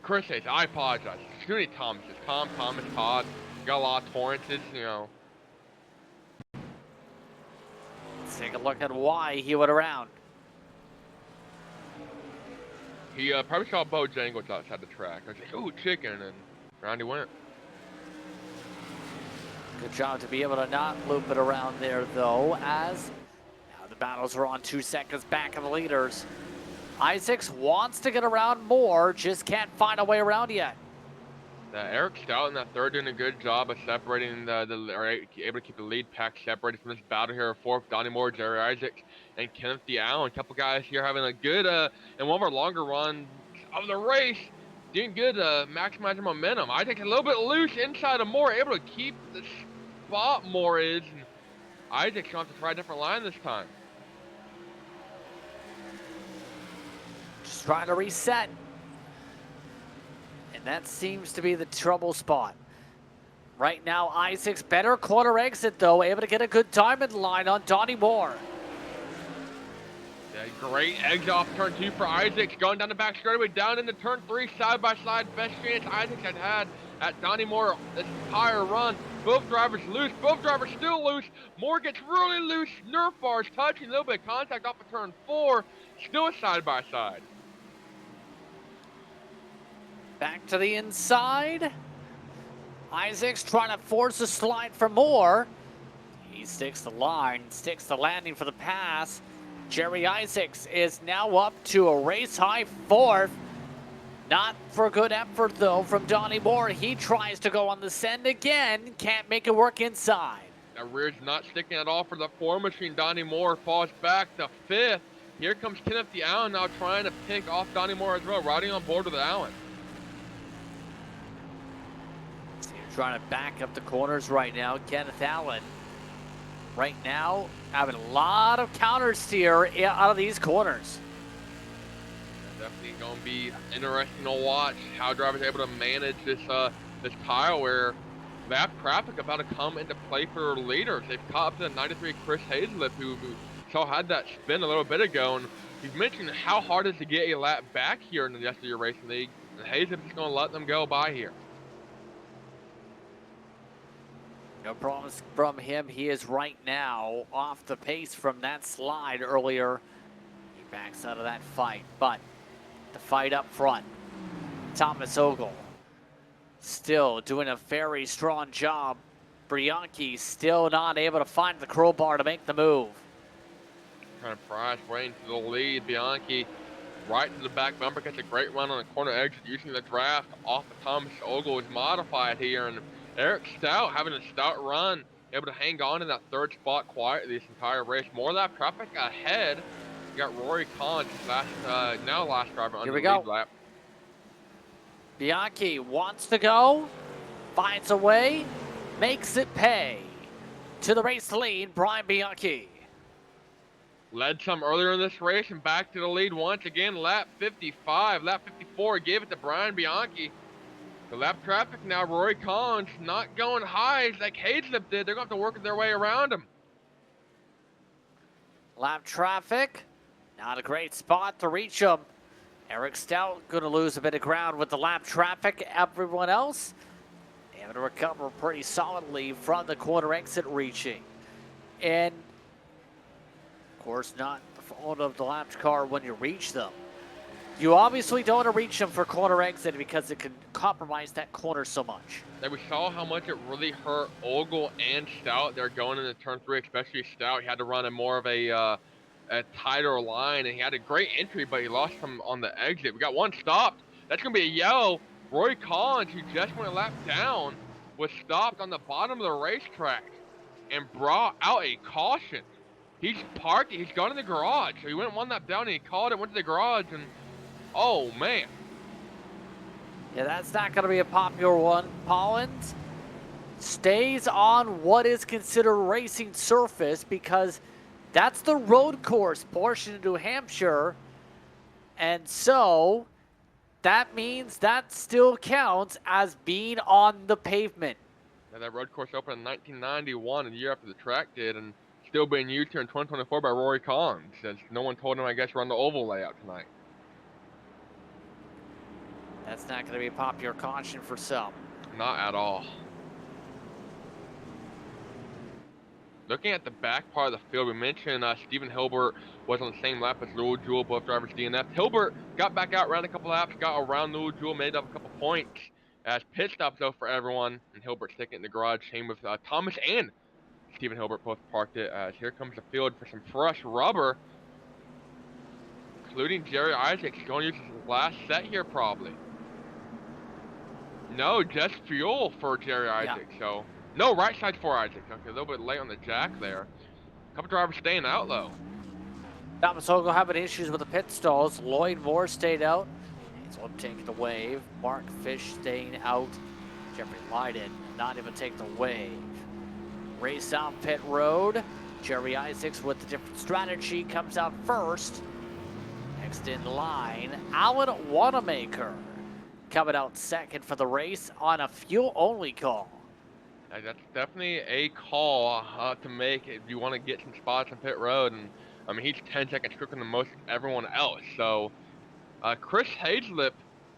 Hayes, I apologize. Too many Thomases. Thomas, Todd. Got a lot of Torrances, Let's take a look at why he went around. He probably saw Bojangles outside the track. I was like, ooh, chicken, and around he went. Good job to be able to not loop it around there, though, as now the battles are on 2 seconds back of the leaders. Isaacs wants to get around more, just can't find a way around yet. Eric Stout in that third doing a good job of separating or able to keep the lead pack separated from this battle here. Fourth, Donnie Moore, Jerry Isaacs, and Kenneth Allen. A couple guys here having a good, and one of our longer runs of the race. Doing good, maximizing momentum. Isaacs a little bit loose inside of Moore, able to keep the spot Moore is. And Isaac's going to have to try a different line this time. Just trying to reset. And that seems to be the trouble spot. Right now, Isaac's better corner exit, though, able to get a good diamond line on Donnie Moore. Yeah, great exit off turn 2 for Isaacs, going down the back straightaway, down into turn 3, side by side. Best chance Isaacs had at Donnie Moore this entire run. Both drivers loose, both drivers still loose. Moore gets really loose, Nerf bars touching, a little bit of contact off of turn 4, still side by side. Back to the inside. Isaacs trying to force a slide for Moore. He sticks the line, sticks the landing for the pass. Jerry Isaacs is now up to a race-high 4th. Not for good effort, though, from Donnie Moore. He tries to go on the send again. Can't make it work inside. That rear's not sticking at all for the 4 machine. Donnie Moore falls back to 5th. Here comes Kenneth Allen now trying to pick off Donnie Moore as well, riding on board with Allen. Trying to back up the corners right now. Kenneth Allen right now having a lot of counter steer out of these corners. Definitely going to be interesting to watch how drivers are able to manage this this tile where lap traffic about to come into play for leaders. They've caught up to the 93 Chris Hazlip, who saw had that spin a little bit ago, and he's mentioned how hard it is to get a lap back here in the YesterYear Racing League, and Hazlip is going to let them go by here. No promise from him. He is right now off the pace from that slide earlier. He backs out of that fight, but the fight up front, Thomas Ogle still doing a very strong job. Bianchi still not able to find the crowbar to make the move. Trying to price way into the lead. Bianchi right to the back bumper, gets a great run on the corner exit using the draft off of Thomas Ogle is modified here, and Eric Stout having a stout run, able to hang on in that 3rd spot quietly this entire race. More lap traffic ahead. You got Rory Collins, last driver on the lead lap. Bianchi wants to go, finds a way, makes it pay. To the race lead, Brian Bianchi. Led some earlier in this race and back to the lead once again. Lap 55, lap 54, gave it to Brian Bianchi. The lap traffic now, Rory Collins not going high like Hazlip did. They're going to have to work their way around him. Lap traffic, not a great spot to reach him. Eric Stout going to lose a bit of ground with the lap traffic. Everyone else able to recover pretty solidly from the corner exit reaching. And, of course, not the fault of the lap car when you reach them. You obviously don't want to reach them for corner exit because it can compromise that corner so much. And we saw how much it really hurt Ogle and Stout. They're going into turn 3, especially Stout. He had to run in more of a tighter line, and he had a great entry, but he lost him on the exit. We got one stopped. That's going to be a yellow. Roy Collins, who just went a lap down, was stopped on the bottom of the racetrack and brought out a caution. He's parked. He's gone in the garage. So he went one lap down, and he called it, went to the garage, and oh, man. Yeah, that's not going to be a popular one. Pollins stays on what is considered racing surface because that's the road course portion of New Hampshire. And so that means that still counts as being on the pavement. Now, that road course opened in 1991, a year after the track did, and still being used here in 2024 by Rory Collins, since no one told him, I guess, run the oval layout tonight. That's not going to be a popular caution for some. Not at all. Looking at the back part of the field, we mentioned Stephen Hilbert was on the same lap as Louis Jewell, both drivers DNF. Hilbert got back out, ran a couple laps, got around Louis Jewell, made up a couple points. As pit stops though for everyone, and Hilbert sticking it in the garage. Same with Thomas and Stephen Hilbert both parked it. As here comes the field for some fresh rubber, including Jerry Isaacs going to use his last set here probably. No, just fuel for Jerry Isaacs. So no right side for Isaacs. Okay, a little bit late on the jack there. Couple drivers staying out though. Thomas Ogle having issues with the pit stalls. Lloyd Moore stayed out. He's one taking the wave. Mark Fish staying out. Jeffrey Loudon not even taking the wave. Race down pit road. Jerry Isaacs with the different strategy comes out first. Next in line, Alan Wanamaker coming out second for the race on a fuel-only call. That's definitely a call to make if you want to get some spots on pit road. And I mean, he's 10 seconds quicker than most everyone else. So Chris Hazelip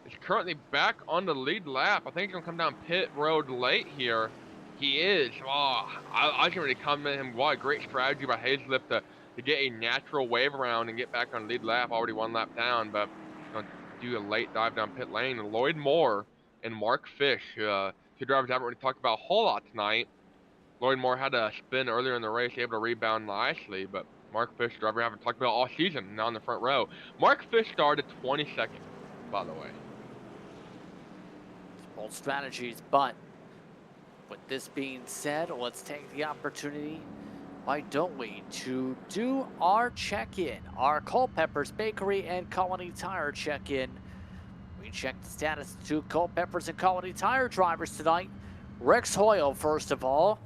is currently back on the lead lap. I think he's going to come down pit road late here. He is. Oh, I can really compliment him. What a great strategy by Hazelip to get a natural wave around and get back on the lead lap. Already one lap down, but going to do a late dive down pit lane. And Lloyd Moore and Mark Fish, two drivers I haven't really talked about a whole lot tonight. Lloyd Moore had a spin earlier in the race, able to rebound nicely, but Mark Fish, driver I haven't talked about all season, now in the front row. Mark Fish started 22nd, by the way. Bold strategies, but with this being said, let's take the opportunity, why don't we, to do our check-in, our Culpeper's Bakery and Colony Tire check-in. We check the status of 2 Culpeper's and Colony Tire drivers tonight. Rex Hoyle, first of all.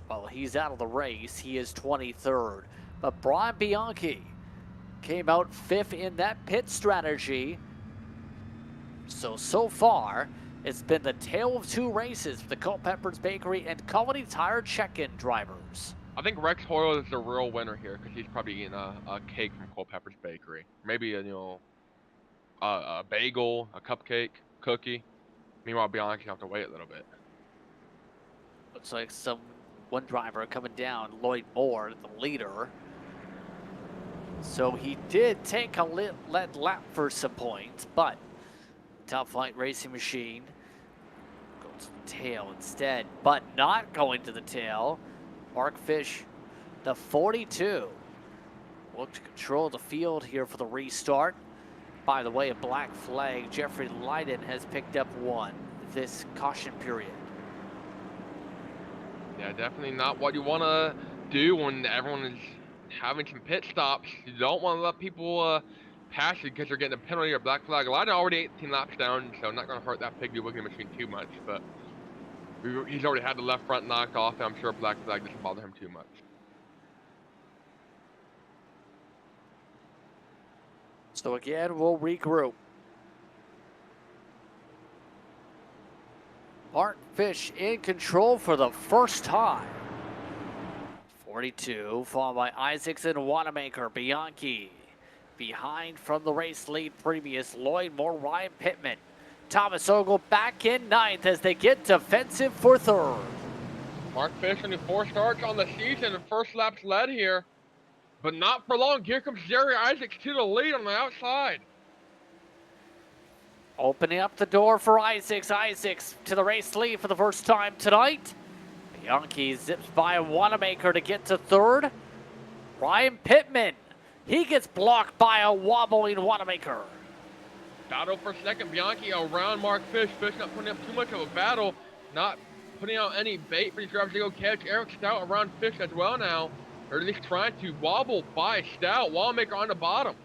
Well, he's out of the race. He is 23rd. But Brian Bianchi came out 5th in that pit strategy. So far, it's been the tale of 2 races for the Culpeper's Bakery and Colony Tire check-in drivers. I think Rex Hoyle is the real winner here because he's probably eating a cake from Culpeper's Bakery. Maybe a bagel, a cupcake, cookie. Meanwhile, Bianchi's gonna have to wait a little bit. Looks like one driver coming down, Lloyd Moore, the leader. So he did take a lead lap for some points, but Top Flight Racing Machine goes to the tail instead, but not going to the tail. Mark Fish, the 42, look to control the field here for the restart. By the way, a black flag. Jeffrey Loudon has picked up 1 this caution period. Yeah, definitely not what you want to do when everyone is having some pit stops. You don't want to let people pass you because they're getting a penalty or black flag. Loudon already 18 laps down, so not going to hurt that Piggly Wiggly machine too much. But he's already had the left front knocked off, and I'm sure black flag doesn't bother him too much. So again, we'll regroup. Mark Fish in control for the first time. 42, followed by Isaacs and Wanamaker. Bianchi behind from the race lead previous. Lloyd Moore, Ryan Pittman. Thomas Ogle back in 9th as they get defensive for 3rd. Mark Fish only 4 starts on the season and first lap's led here. But not for long. Here comes Jerry Isaacs to the lead on the outside. Opening up the door for Isaacs. Isaacs to the race lead for the first time tonight. Bianchi zips by Wanamaker to get to 3rd. Ryan Pittman, he gets blocked by a wobbling Wanamaker. Battle for 2nd. Bianchi around Mark Fish. Fish not putting up too much of a battle. Not putting out any bait for these drivers to go catch. Eric Stout around Fish as well now. Or at least trying to wobble by Stout. Wanamaker on the bottom.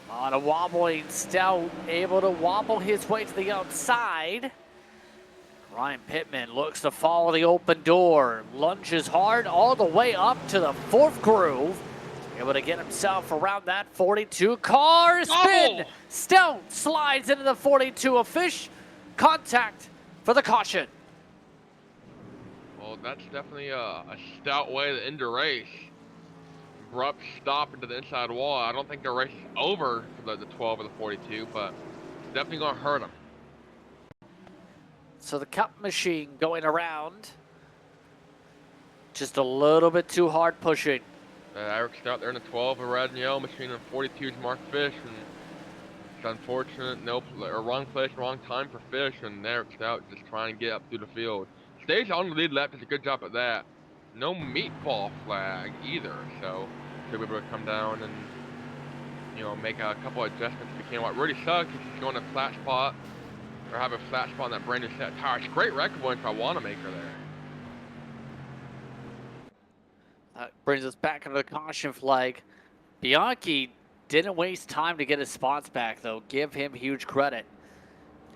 On a wobbling Stout, able to wobble his way to the outside. Ryan Pittman looks to follow the open door. Lunges hard all the way up to the 4th groove. Able to get himself around that 42. Car spin! Stout slides into the 42 of Fish. Contact for the caution. Well, that's definitely a Stout way to end the race. Abrupt stop into the inside wall. I don't think the race is over for the 12 or the 42, but it's definitely going to hurt him. So the cup machine going around. Just a little bit too hard pushing. Eric Stout there in the 12, a red and yellow machine, and 42 is Mark Fish. And It's unfortunate. Nope, or wrong place, wrong time for Fish, and Eric Stout just trying to get up through the field. Stays on the lead lap, does a good job at that. No meatball flag either, so should be able to come down and, you know, make a couple adjustments if he can. What really sucks is he's going to flat spot, or have a flat spot on that brand new set tire. It's a great record win for a Wanamaker there. That brings us back into the caution flag. Bianchi didn't waste time to get his spots back, though. Give him huge credit.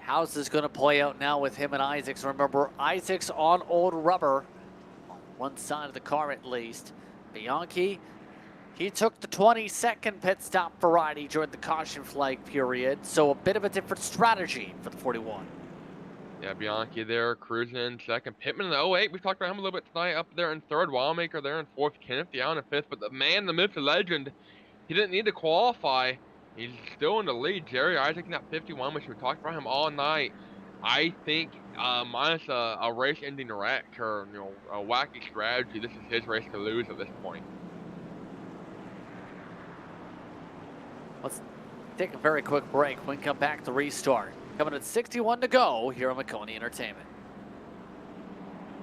How's this going to play out now with him and Isaacs? Remember, Isaacs on old rubber, on one side of the car at least. Bianchi, he took the 20-second pit stop variety during the caution flag period, so a bit of a different strategy for the 41. Yeah, Bianchi there, cruising in second. Pittman in the 08, we talked about him a little bit tonight, up there in third. Wanamaker there in fourth. Kenneth Allen in fifth. But the man, the myth, the legend, he didn't need to qualify. He's still in the lead. Jerry Isaac in that 51, which we talked about him all night. I think, minus a race-ending wreck or, you know, a wacky strategy, this is his race to lose at this point. Let's take a very quick break. When we come back, the restart. Coming at 61 to go here on Maconey Entertainment.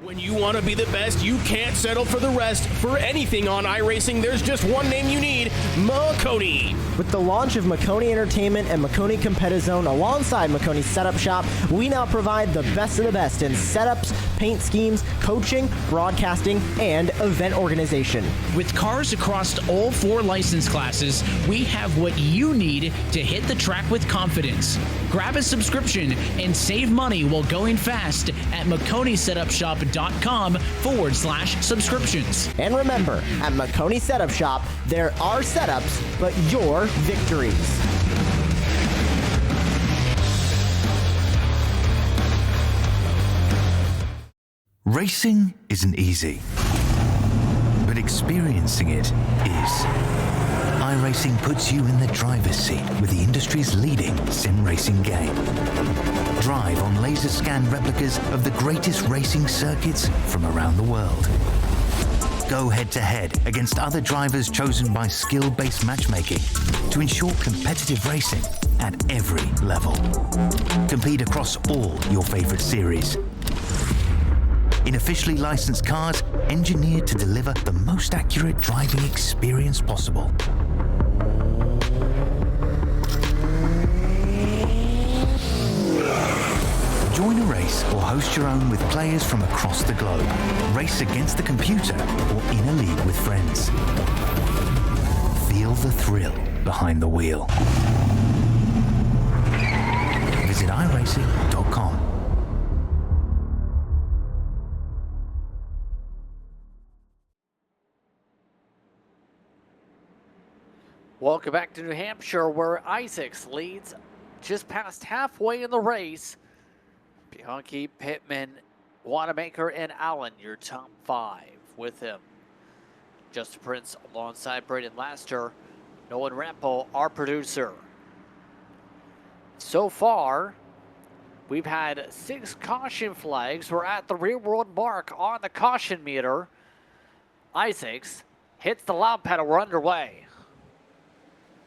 When you want to be the best, you can't settle for the rest. For anything on iRacing, there's just one name you need, Maconey. With the launch of Maconey Entertainment and Maconey Competizone alongside Maconey Setup Shop, we now provide the best of the best in setups, paint schemes, coaching, broadcasting, and event organization. With cars across all 4 license classes, we have what you need to hit the track with confidence. Grab a subscription and save money while going fast at MaconeySetupShop.com/subscriptions. And remember, at Maconey Setup Shop, there are setups, but your victories. Racing isn't easy, but experiencing it is. iRacing puts you in the driver's seat with the industry's leading sim racing game. Drive on laser scan replicas of the greatest racing circuits from around the world. Go head-to-head against other drivers chosen by skill-based matchmaking to ensure competitive racing at every level. Compete across all your favorite series. In officially licensed cars, engineered to deliver the most accurate driving experience possible. Join a race or host your own with players from across the globe. Race against the computer or in a league with friends. Feel the thrill behind the wheel. Visit iRacing.com. Welcome back to New Hampshire, where Isaacs leads just past halfway in the race. Bianchi, Pittman, Wanamaker, and Allen, your top 5 with him. Justin Prince alongside Braden Laster, Nolan Rampo, our producer. So far, we've had 6 caution flags. We're at the rear world mark on the caution meter. Isaacs hits the loud pedal. We're underway.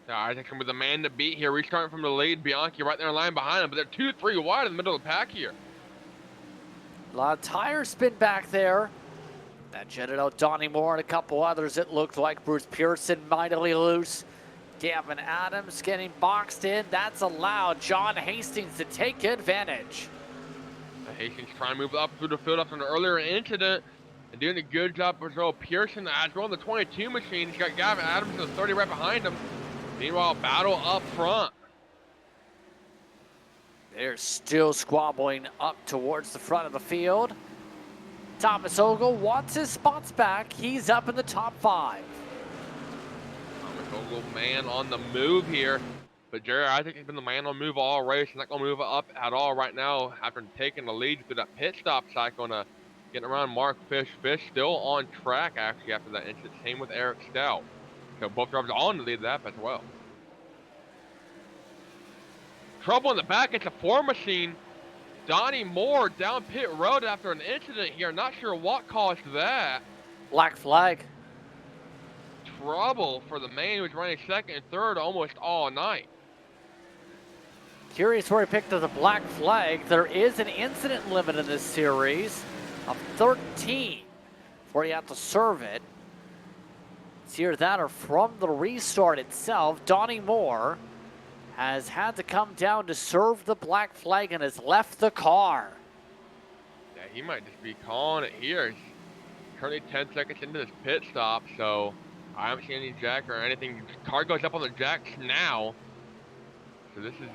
Yeah, Isaac with the man to beat here, restarting from the lead. Bianchi right there in line behind him, but they're 2-3 wide in the middle of the pack here. A lot of tire spin back there. That jetted out Donnie Moore and a couple others. It looked like Bruce Pearson mightily loose. Gavin Adams getting boxed in. That's allowed John Hastings to take advantage. Hastings trying to move up through the field after an earlier incident and doing a good job as well. Pearson as well in the 22 machine. He's got Gavin Adams in the 30 right behind him. Meanwhile, battle up front. They're still squabbling up towards the front of the field. Thomas Ogle wants his spots back. He's up in the top 5. Thomas Ogle, man on the move here. But Jerry Isaac has been the man on the move all race. He's not going to move up at all right now after taking the lead through that pit stop cycle and getting around Mark Fish. Fish still on track actually after that incident. Same with Eric Stout. So both drivers on the lead lap as well. Trouble in the back, it's a 4 machine. Donnie Moore down pit road after an incident here. Not sure what caused that. Black flag. Trouble for the man who was running second and third almost all night. Curious where he picked up the black flag. There is an incident limit in this series of 13 before you have to serve it. It's either that or from the restart itself. Donnie Moore has had to come down to serve the black flag and has left the car. Yeah, he might just be calling it here. He's currently 10 seconds into this pit stop, so I haven't seen any jack or anything. Car goes up on the jacks now. So this is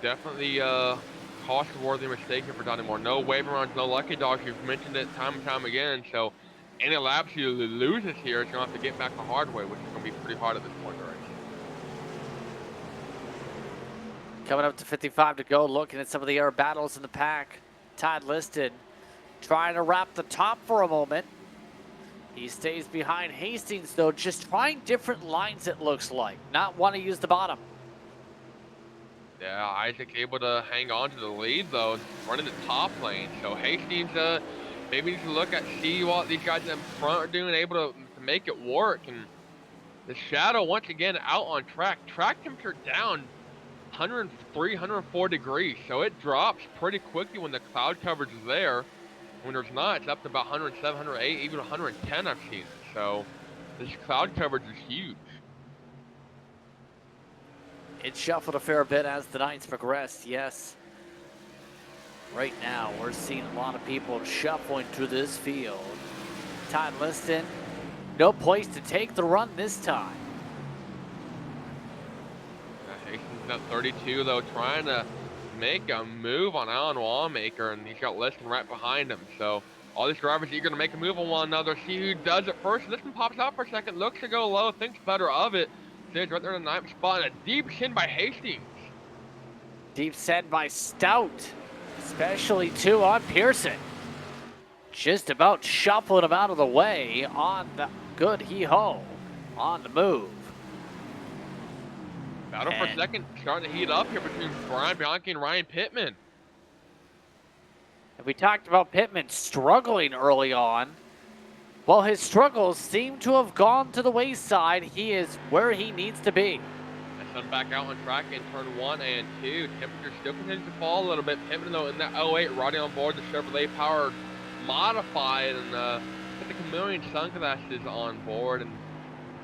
definitely a cost-worthy mistake here for Donnie Moore. No waving runs, no lucky dogs. You've mentioned it time and time again. So any laps he loses here, he's going to have to get back the hard way, which is going to be pretty hard at this point in the race. Coming up to 55 to go, looking at some of the air battles in the pack. Todd Liston trying to wrap the top for a moment. He stays behind Hastings, though, just trying different lines, it looks like. Not want to use the bottom. Yeah, Isaac able to hang on to the lead, though, running the top lane. So Hastings maybe needs to look at, see what these guys in front are doing, able to make it work. And the Shadow, once again, out on track. Track temperature down 103, 104 degrees. So it drops pretty quickly when the cloud coverage is there. When there's not, it's up to about 107, 108, even 110 I've seen. So this cloud coverage is huge. It shuffled a fair bit as the nights progressed, yes. Right now, we're seeing a lot of people shuffling through this field. Todd Liston, no place to take the run this time. Hastings at 32, though, trying to make a move on Alan Wanamaker, and he's got Liston right behind him. So all these drivers eager to make a move on one another, see who does it first. Liston pops out for a second, looks to go low, thinks better of it. Stays right there in the ninth spot, and a deep shin by Hastings. Deep send by Stout, especially two on Pearson. Just about shuffling him out of the way on the good hee-ho on the move. Battle for second, starting to heat up here between Brian Bianchi and Ryan Pittman. And we talked about Pittman struggling early on. Well, his struggles seem to have gone to the wayside. He is where he needs to be. And back out on track in turn 1 and 2. Temperature still continues to fall a little bit. Pittman, though, in that 08, riding on board the Chevrolet powered modified, and got the chameleon sunglasses on board, and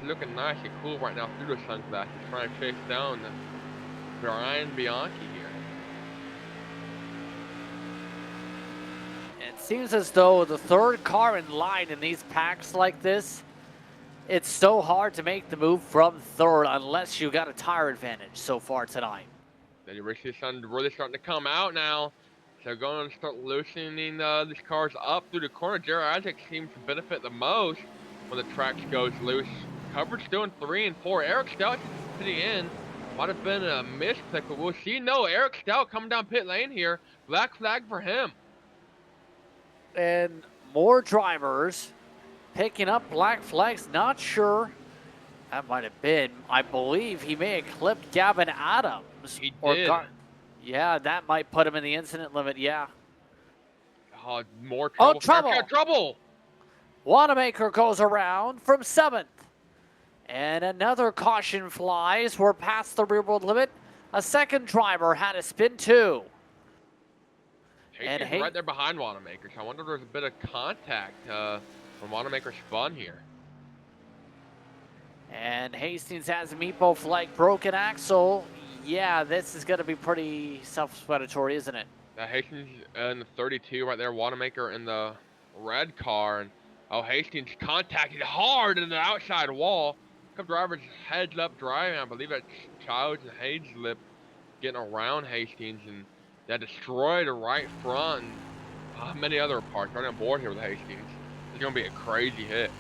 he's looking nice and cool right now through the sunglasses, trying to chase down Brian Bianchi here. It seems as though the third car in line in these packs like this, it's so hard to make the move from third unless you got a tire advantage so far tonight. Then you really see the sun really starting to come out now. So going to start loosening these cars up through the corner. Jared Isaac seems to benefit the most when the track goes loose. Coverage still in 3 and 4. Eric Stout to the end. Might have been a mispick, but we'll see. No, Eric Stout coming down pit lane here. Black flag for him. And more drivers picking up black flags. Not sure. That might have been. I believe he may have clipped Gavin Adams. He did. Yeah, that might put him in the incident limit. Yeah. Oh, more trouble. Oh, trouble. Trouble. Wanamaker goes around from 7th. And another caution flies. We're past the rear world limit. A second driver had a spin too. Hastings right there behind Wanamaker, so I wonder if there's a bit of contact when Wanamaker spun here. And Hastings has a meatball flag, broken axle. Yeah, this is going to be pretty self-explanatory, isn't it? Hastings in the 32 right there, Wanamaker in the red car. And Hastings contacted hard in the outside wall. A couple drivers heads up driving. I believe that's Childs and Hadeslip getting around Hastings, and that destroyed the right front and many other parts right on board here with Hastings. It's going to be a crazy hit.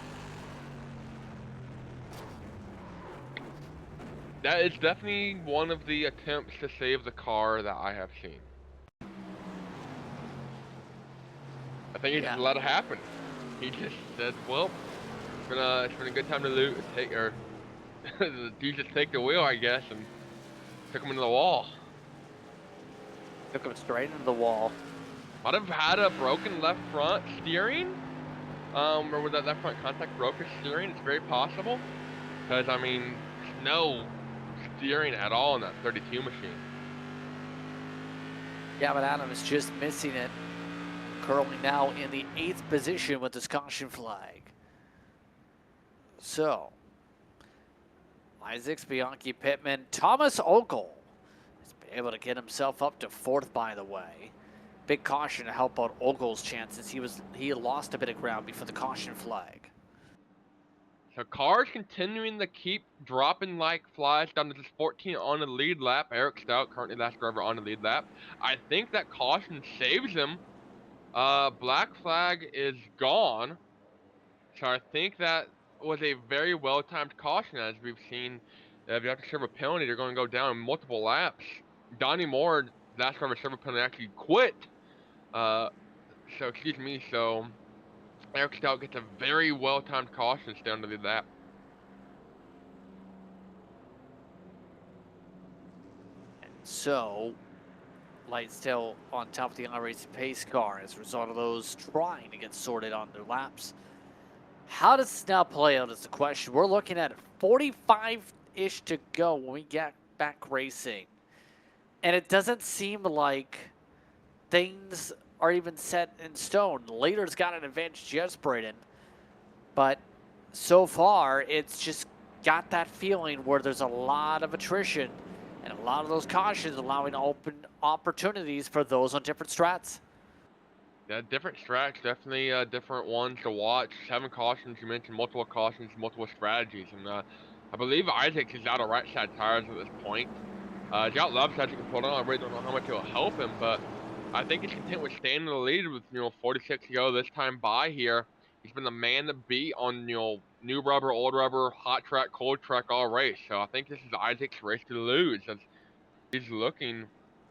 That is definitely one of the attempts to save the car that I have seen. I think he just let it happen. He just said, "Well, it's been a good time to take the wheel, I guess," and took him into the wall. Took him straight into the wall. Might have had a broken left front steering. Or with that left front contact broke his steering. It's very possible. Because, I mean, no steering at all in that 32 machine. Yeah, but Adam is just missing it. Currently now in the 8th position with this caution flag. So, Isaacs, Bianchi, Pittman, Thomas Ogle has been able to get himself up to 4th, by the way. Big caution to help out Ogle's chances. He lost a bit of ground before the caution flag. So cars continuing to keep dropping like flies down to just 14 on the lead lap. Eric Stout, currently last driver on the lead lap. I think that caution saves him. Black flag is gone. So I think that was a very well-timed caution, as we've seen. If you have to serve a penalty, they're going to go down multiple laps. Donnie Moore, last driver serve a penalty, actually quit. So Eric Stout gets a very well-timed caution to stay on the lead lap. So, Light still on top of the iRacing pace car as a result of those trying to get sorted on their laps. How does this now play out is the question. We're looking at 45-ish to go when we get back racing. And it doesn't seem like things are even set in stone. Leader's got an advantage, yes, Braden. But so far, it's just got that feeling where there's a lot of attrition and a lot of those cautions allowing open opportunities for those on different strats. Yeah, different strats, definitely different ones to watch. 7 cautions, you mentioned multiple cautions, multiple strategies. And I believe Isaac is out of right side tires at this point. He's got left side you can put on. I really don't know how much it'll help him, but I think he's content with staying in the lead with, 46 to go this time by here. He's been the man to beat on, new rubber, old rubber, hot track, cold track all race. So I think this is Isaac's race to lose, as he's looking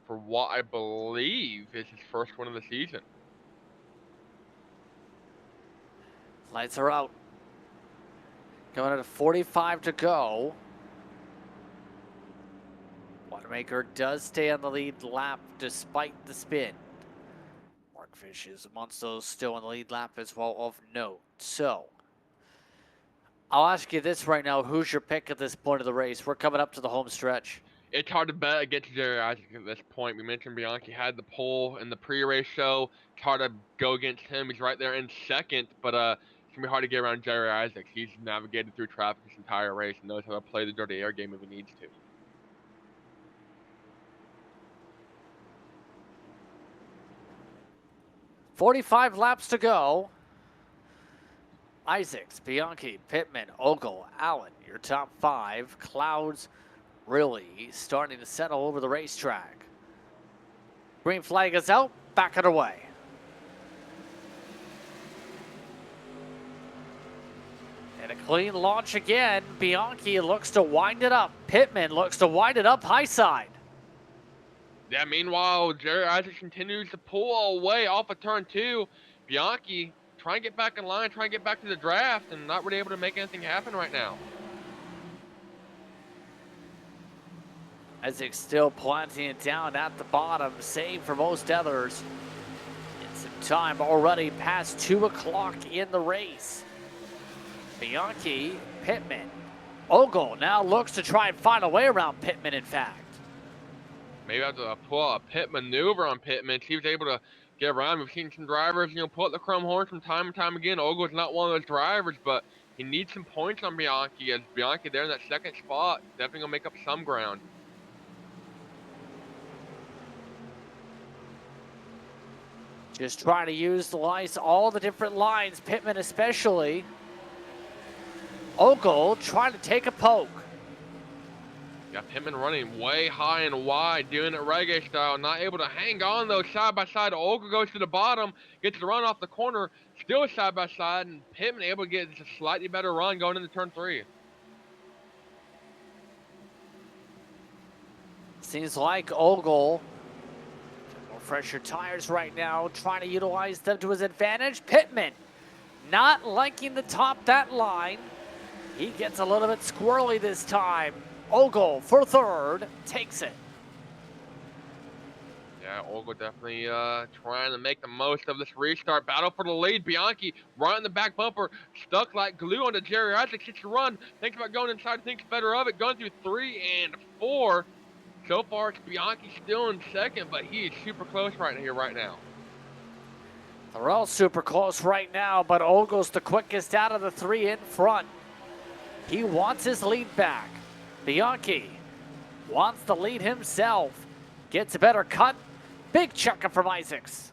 for what I believe is his first win of the season. Lights are out. Going at 45 to go. Wanamaker does stay on the lead lap despite the spin. Markfish is amongst those still on the lead lap as well of note. So, I'll ask you this right now. Who's your pick at this point of the race? We're coming up to the home stretch. It's hard to bet against Jerry Isaac at this point. We mentioned Bianchi had the pole in the pre-race show. It's hard to go against him. He's right there in second, but it's going to be hard to get around Jerry Isaac. He's navigated through traffic this entire race and knows how to play the dirty air game if he needs to. "45 laps to go. Isaacs, Bianchi, Pittman, Ogle, Allen, your top 5. Clouds really starting to settle over the racetrack. Green flag is out, back it away. And a clean launch again. Bianchi looks to wind it up. Pittman looks to wind it up high side. Yeah, meanwhile, Jerry Isaac continues to pull away off of turn 2. Bianchi trying to get back in line, trying to get back to the draft, and not really able to make anything happen right now. Isaac still planting it down at the bottom, same for most others. In some time already past 2 o'clock in the race. Bianchi, Pittman, Ogle now looks to try and find a way around Pittman, in fact. Maybe have to pull a pit maneuver on Pittman. He was able to get around. We've seen some drivers, pull up the chrome horn from time and time again. Ogle's not one of those drivers, but he needs some points on Bianchi, as Bianchi there in that second spot. Definitely going to make up some ground. Just trying to use the lights, all the different lines, Pittman especially. Ogle trying to take a poke. Yeah, Pittman running way high and wide, doing it reggae style, not able to hang on though side by side. Ogle goes to the bottom, gets the run off the corner, still side by side, and Pittman able to get a slightly better run going into turn 3. Seems like Ogle, more fresher tires right now, trying to utilize them to his advantage. Pittman not liking the top that line. He gets a little bit squirrely this time. Ogle for third, takes it. Yeah, Ogle definitely trying to make the most of this restart. Battle for the lead. Bianchi right in the back bumper, stuck like glue onto Jerry Isaac. Hits the run. Thinks about going inside, thinks better of it. Going through 3 and 4. So far, it's Bianchi still in second, but he is super close right now. They're all super close right now, but Ogle's the quickest out of the three in front. He wants his lead back. Bianchi wants the lead himself. Gets a better cut. Big checkup from Isaacs.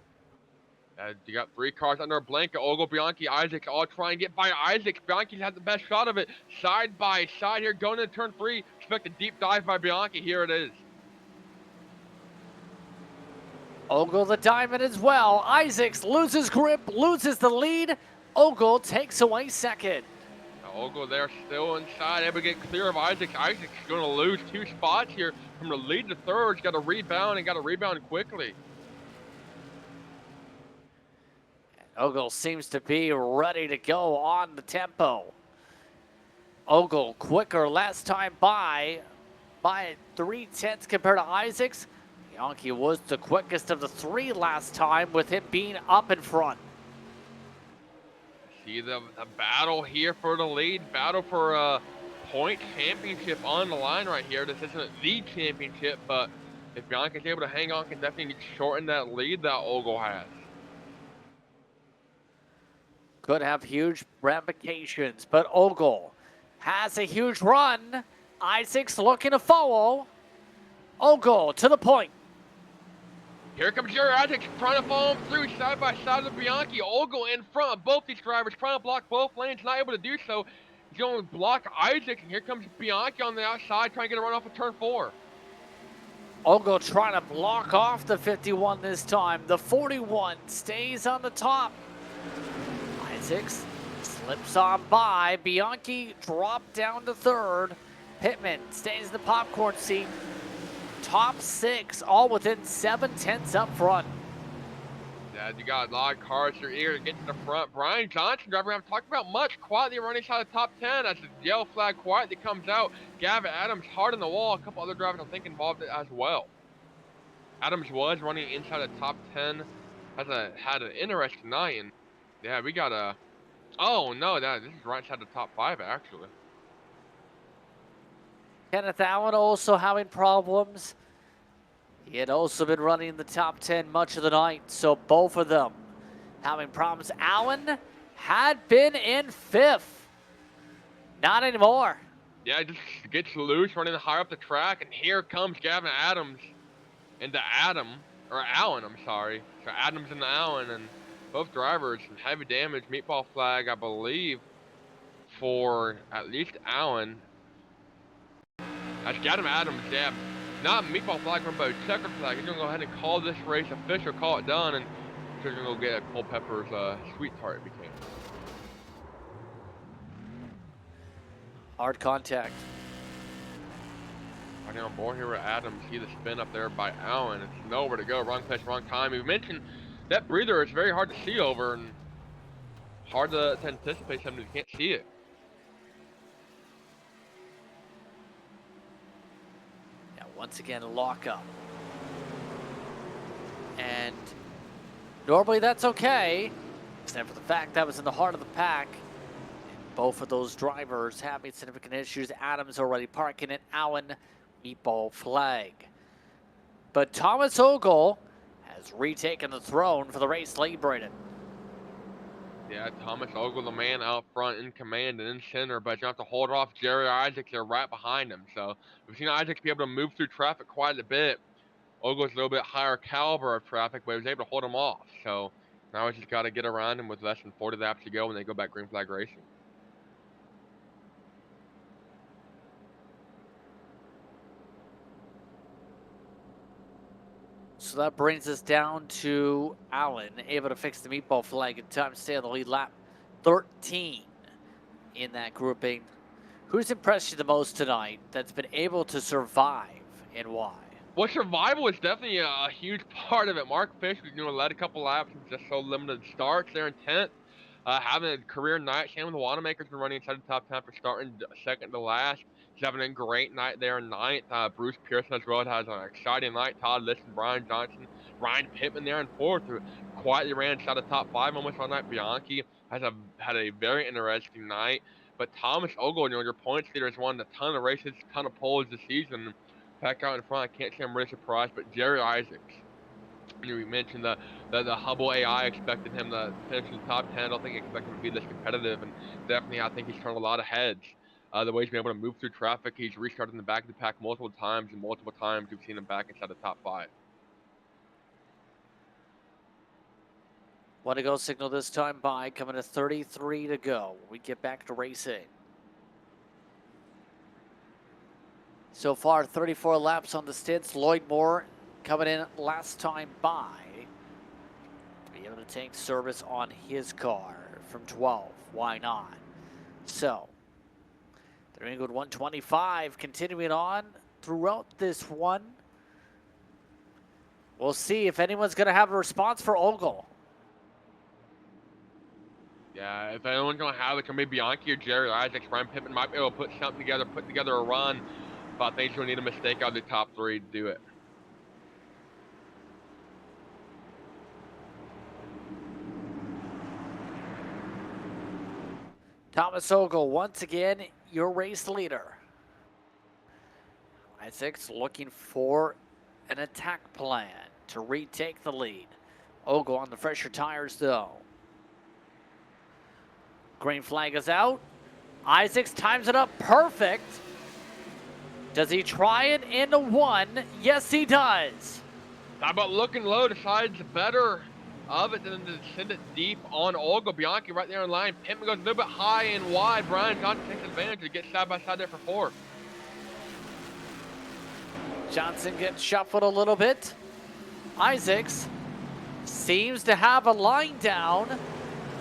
You got 3 cars under a blanket. Ogle, Bianchi, Isaacs all try and get by Isaacs. Bianchi's had the best shot of it. Side by side here, going into turn 3. Expect a deep dive by Bianchi. Here it is. Ogle the diamond as well. Isaacs loses grip, loses the lead. Ogle takes away second. Now, Ogle there still inside, able to get clear of Isaacs. Isaacs is going to lose 2 spots here from the lead to third. He's got to rebound and got to rebound quickly. Ogle seems to be ready to go on the tempo. Ogle quicker last time by 3/10 compared to Isaacs. Bianchi was the quickest of the 3 last time with him being up in front. See the battle here for the lead, battle for a point championship on the line right here. This isn't the championship, but if Bianchi's able to hang on, can definitely shorten that lead that Ogle has. Could have huge ramifications, but Ogle has a huge run. Isaacs looking to follow. Ogle to the point. Here comes Jerry Isaacs trying to follow him through side by side with Bianchi. Ogle in front of both these drivers, trying to block both lanes, not able to do so. He's going to block Isaacs, and here comes Bianchi on the outside trying to get a run off of turn 4. Ogle trying to block off the 51 this time. The 41 stays on the top. Isaacs slips on by. Bianchi dropped down to third. Pittman stays in the popcorn seat. Top 6, all within 7/10 up front. Yeah, you got a lot of cars that are eager to get to the front. Brian Johnson, driver we haven't talked about much, quietly running inside the top 10 as the yellow flag quietly comes out. Gavin Adams hard on the wall. A couple other drivers I think involved as well. Adams was running inside the top 10. Had an interesting night, and yeah, we got a. Oh no, this is right inside the top 5 actually. Kenneth Allen also having problems. He had also been running in the top 10 much of the night, so both of them having problems. Allen had been in 5th. Not anymore. Yeah, just gets loose running higher up the track, and here comes Gavin Adams into Allen, I'm sorry. So Adams and Allen, and both drivers, some heavy damage, meatball flag, I believe, for at least Allen. That's Gavin Adams, yeah. Not meatball flag, but a checkered flag. He's going to go ahead and call this race official, call it done, and he's going to go get Culpepper's sweet tart became. Hard contact. Running on board here with Adams. See the spin up there by Allen. It's nowhere to go. Wrong place, wrong time. We mentioned that breather is very hard to see over and hard to anticipate something if you can't see it. Once again, a lockup. And normally that's okay, except for the fact that was in the heart of the pack. And both of those drivers having significant issues. Adams already parking it. Allen, meatball flag. But Thomas Ogle has retaken the throne for the race lead, Braden. Yeah, Thomas Ogle, the man out front in command and in center, but you have to hold off Jerry Isaacs there right behind him. So we've seen Isaacs be able to move through traffic quite a bit. Ogle's a little bit higher caliber of traffic, but he was able to hold him off. So now he's just got to get around him with less than 40 laps to go when they go back green flag racing. So that brings us down to Allen, able to fix the meatball flag in time to stay on the lead lap 13 in that grouping. Who's impressed you the most tonight that's been able to survive and why? Well, survival is definitely a huge part of it. Mark Fish was led a couple laps and just so limited starts there in 10th. Having a career night. Same with the Wanamaker's been running inside the top 10 for starting second to last. He's having a great night there in 9th. Bruce Pearson as well has an exciting night. Todd Liston, Brian Johnson, Ryan Pittman there in 4th, who quietly ran inside the top 5 almost all night. Bianchi had a very interesting night. But Thomas Ogle, your points leader, has won a ton of races, a ton of poles this season. Back out in front, I can't say I'm really surprised, but Jerry Isaacs. We mentioned the Hubble AI expected him to finish in the top 10. I don't think he expected him to be this competitive, and definitely I think he's turned a lot of heads. The way he's been able to move through traffic, he's restarted in the back of the pack multiple times, and multiple times we've seen him back inside the top 5. Want to go signal this time by, coming to 33 to go. We get back to racing. So far, 34 laps on the stints. Lloyd Moore coming in last time by. Be able to take service on his car from 12. Why not? So, the New England 125 continuing on throughout this one. We'll see if anyone's going to have a response for Ogle. Yeah, if anyone's going to have it, can be Bianchi or Jerry Isaacs. Ryan Pittman might be able to put something together, put together a run, but I think he's going to need a mistake out of the top 3 to do it. Thomas Ogle, once again, your race leader. Isaacs looking for an attack plan to retake the lead. Ogle on the fresher tires, though. Green flag is out. Isaacs times it up perfect. Does he try it into 1? Yes, he does. How about looking low, decides better of it than to send it deep on Olga. Bianchi right there in line. Pittman goes a little bit high and wide. Brian Johnson takes advantage to get side by side there for 4. Johnson gets shuffled a little bit. Isaacs seems to have a line down.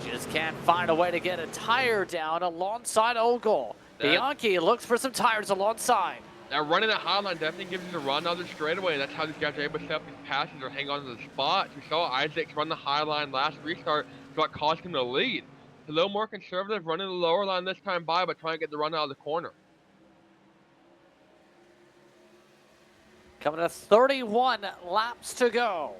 Just can't find a way to get a tire down alongside Ogle. Bianchi looks for some tires alongside. Now running that high line definitely gives you the run on the straightaway, and that's how these guys are able to set up these passes or hang on to the spots. We saw Isaacs run the high line last restart, so it caused him to lead. A little more conservative, running the lower line this time by, but trying to get the run out of the corner. Coming to 31 laps to go.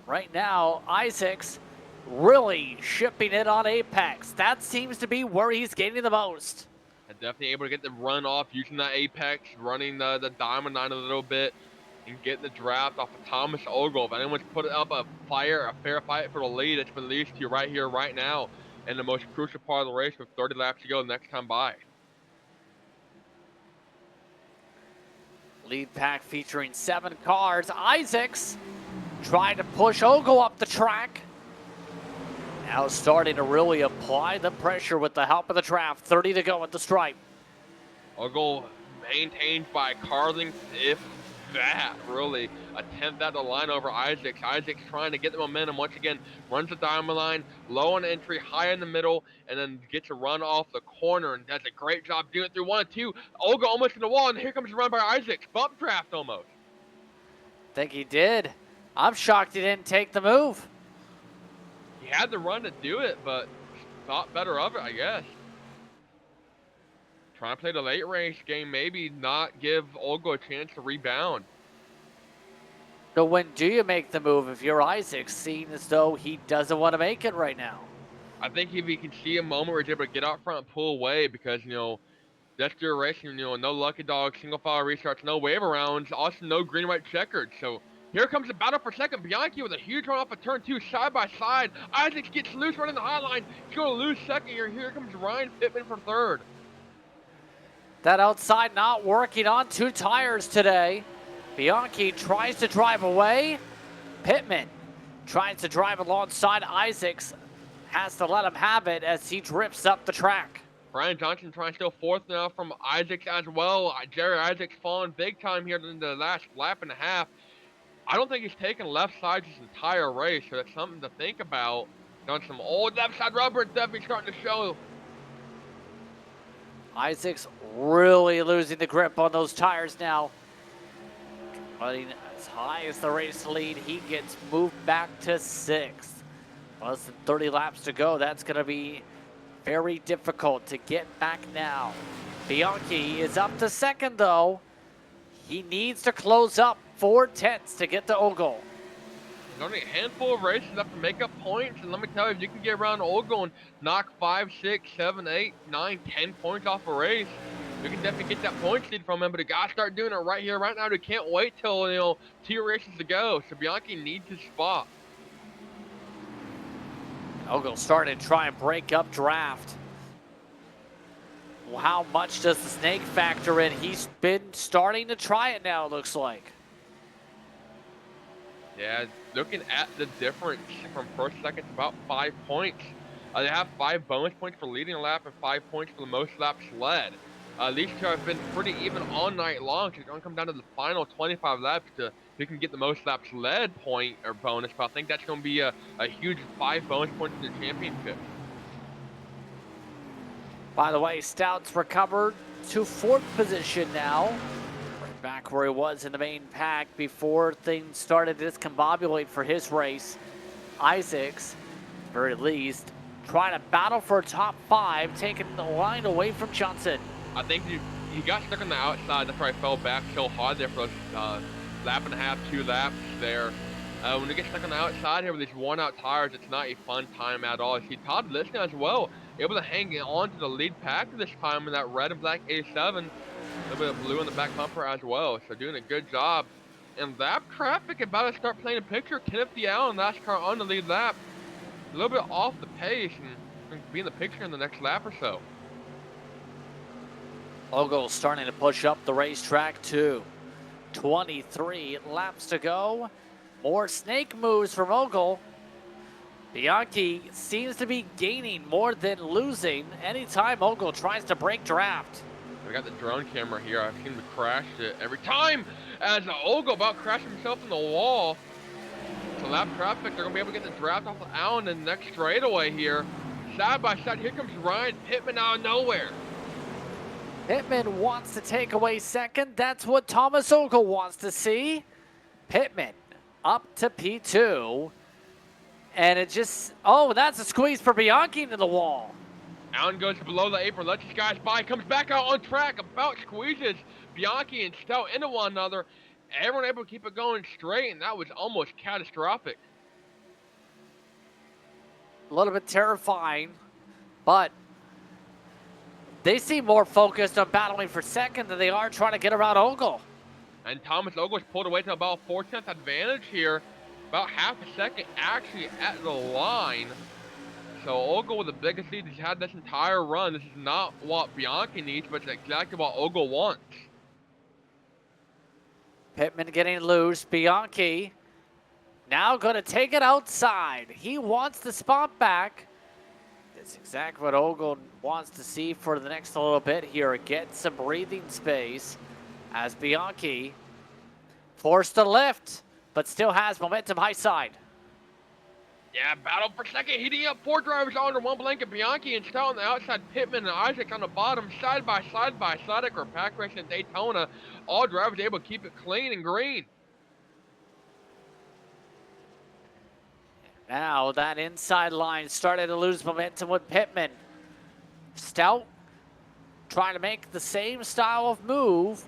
Right now, Isaacs really shipping it on Apex. That seems to be where he's gaining the most. And definitely able to get the run off using that Apex, running the diamond line a little bit, and get the draft off of Thomas Ogle. If anyone's put up a fair fight for the lead, it's been released to you right here, right now, in the most crucial part of the race with 30 laps to go next time by. Lead pack featuring 7 cars. Isaacs trying to push Ogle up the track. Now starting to really apply the pressure with the help of the draft. 30 to go at the stripe. Ogle maintained by Carling, if that, really. A 10th out the line over Isaacs. Isaacs trying to get the momentum once again. Runs the diamond line, low on entry, high in the middle, and then gets a run off the corner and does a great job doing it through 1 and 2. Ogle almost in the wall, and here comes the run by Isaacs. Bump draft almost. Think he did. I'm shocked he didn't take the move. He had the run to do it, but thought better of it, I guess. Trying to play the late race game, maybe not give Ogle a chance to rebound. So when do you make the move if you're Isaacs, seeing as though he doesn't want to make it right now? I think if he can see a moment where he's able to get out front and pull away, because, YesterYear Racing, no lucky dog, single file restarts, no wave arounds, also no green white checkered. So here comes the battle for second. Bianchi with a huge run off of turn 2, side by side. Isaacs gets loose running the high line. He's going to lose second here. Here comes Ryan Pittman for third. That outside not working on 2 tires today. Bianchi tries to drive away. Pittman tries to drive alongside Isaacs. Has to let him have it as he drifts up the track. Brian Johnson trying to steal 4th now from Isaacs as well. Jerry Isaacs falling big time here in the last lap and a half. I don't think he's taken left side this entire race, so that's something to think about. Done some old left side rubber, it's definitely starting to show. Isaacs really losing the grip on those tires now. Running as high as the race lead, he gets moved back to 6th. Less than 30 laps to go. That's going to be very difficult to get back now. Bianchi is up to 2nd, though. He needs to close up 4/10 to get to Ogle. There's only a handful of races left to make up points, and let me tell you, if you can get around Ogle and knock 5, 6, 7, 8, 9, 10 points off a race, we can definitely get that point lead from him, but he got to start doing it right here, right now. We can't wait till, you know, 2 races to go. So Bianchi needs his spot. Ogle starting to try and break up draft. Well, how much does the snake factor in? He's been starting to try it now, it looks like. Yeah, looking at the difference from first to second, it's about 5 points. They have 5 bonus points for leading a lap and 5 points for the most laps led. These two have been pretty even all night long, so it's going to come down to the final 25 laps to who can get the most laps led point or bonus, but I think that's going to be a huge 5 bonus points in the championship. By the way, Stout's recovered to 4th position now. Right back where he was in the main pack before things started to discombobulate for his race. Isaacs, at the very least, trying to battle for a top 5, taking the line away from Johnson. I think he got stuck on the outside. That's why he fell back so hard there for those lap and a half, 2 laps there. When you get stuck on the outside here with these worn-out tires, it's not a fun time at all. I see Todd Listener as well, able to hang on to the lead pack this time in that red and black 87. A little bit of blue in the back bumper as well, so doing a good job. And lap traffic about to start playing a picture. Kenneth Allen, last car on the lead lap. A little bit off the pace and be in the picture in the next lap or so. Ogle starting to push up the racetrack too. 23 laps to go. More snake moves from Ogle. Bianchi seems to be gaining more than losing anytime Ogle tries to break draft. We got the drone camera here. I've seen him crash it every time as Ogle about crashing himself in the wall. So lap traffic, they're going to be able to get the draft off of Allen in the next straightaway here. Side by side, here comes Ryan Pittman out of nowhere. Pittman wants to take away second. That's what Thomas Ogle wants to see. Pittman up to P2. And it just, oh, that's a squeeze for Bianchi into the wall. Allen goes below the apron, lets these guys by, comes back out on track, about squeezes Bianchi and Stout into one another. Everyone able to keep it going straight, and that was almost catastrophic. A little bit terrifying, but they seem more focused on battling for second than they are trying to get around Ogle. And Thomas Ogle's pulled away to about 4/10 advantage here. About half a second actually at the line. So Ogle with the biggest lead he's had this entire run. This is not what Bianchi needs, but it's exactly what Ogle wants. Pittman getting loose. Bianchi now going to take it outside. He wants the spot back. That's exactly what Ogle wants to see for the next little bit here. Get some breathing space as Bianchi forced to lift, but still has momentum high side. Yeah, battle for second, heating up 4 drivers under one blanket. Bianchi and Stout on the outside, Pittman and Isaac on the bottom, side by side like our pack race in Daytona. All drivers able to keep it clean and green. Now that inside line started to lose momentum with Pittman. Stout trying to make the same style of move.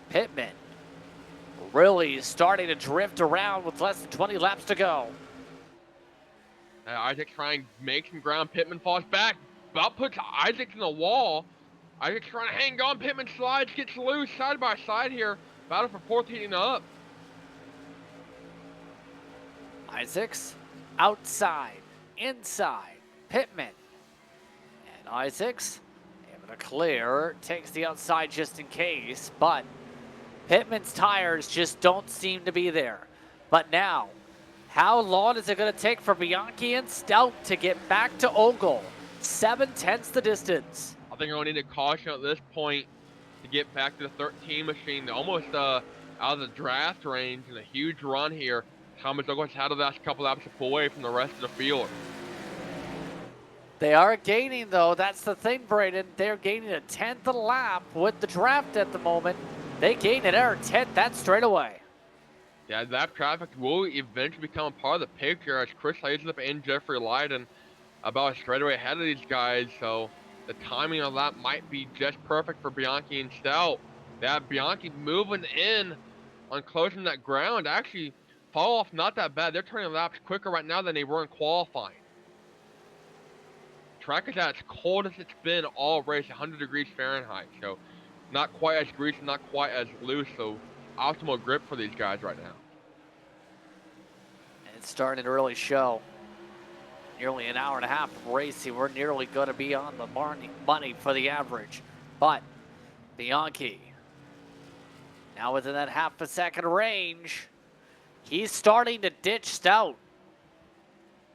Pittman really starting to drift around with less than 20 laps to go. Isaac trying to make some ground. Pittman falls back. About puts Isaac in the wall. Isaac's trying to hang on. Pittman slides, gets loose side by side here. Battle for 4th heating up. Isaacs outside, inside, Pittman. And Isaacs able to clear, takes the outside just in case, but Pittman's tires just don't seem to be there. But now, how long is it going to take for Bianchi and Stout to get back to Ogle? 7/10 the distance. I think we're going to need a caution at this point to get back to the 13 machine. They're almost out of the draft range in a huge run here. Thomas Douglas had the last couple laps to pull away from the rest of the field. They are gaining, though. That's the thing, Braden. They're gaining a 10th a lap with the draft at the moment. They gain an error 10th, that's straight away. Yeah, lap traffic will eventually become a part of the picture as Chris Hazelip and Jeffrey Loudon about a straightaway ahead of these guys. So the timing on that might be just perfect for Bianchi and Stout. That Bianchi moving in on closing that ground actually fall off not that bad. They're turning laps quicker right now than they were in qualifying. track is as cold as it's been all race, 100 degrees Fahrenheit. So not quite as greasy, not quite as loose. So optimal grip for these guys right now. And it's starting an early show. Nearly an hour and a half of racing. We're nearly going to be on the money for the average. But Bianchi, now within that half a second range, he's starting to ditch Stout.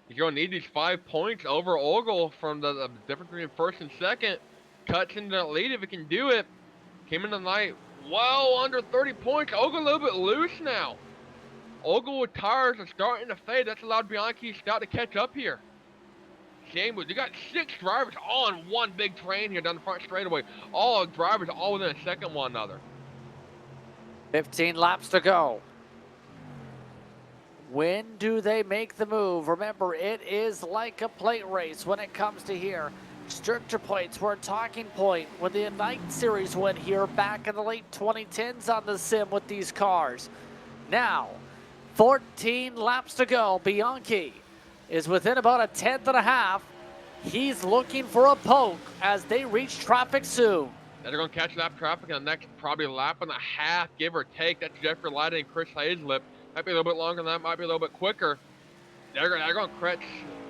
He's going to need these 5 points over Ogle from the difference between first and second. Cuts into the lead if he can do it. Came in the night well under 30 points. Ogle a little bit loose now. Ogle with tires are starting to fade. That's allowed Bianchi Stout to catch up here. Shame was you got 6 drivers all on one big train here down the front straightaway. All drivers all within a second of one another. 15 laps to go. When do they make the move? Remember, it is like a plate race when it comes to here. Stricter plates were a talking point when the Night Series went here back in the late 2010s on the sim with these cars. Now, 14 laps to go. Bianchi is within about a tenth and a half. He's looking for a poke as they reach traffic soon. They're going to catch lap traffic in the next probably lap and a half, give or take. That's Jeffrey Loudon and Chris Hazlip. Might be a little bit longer than that, might be a little bit quicker. They're going to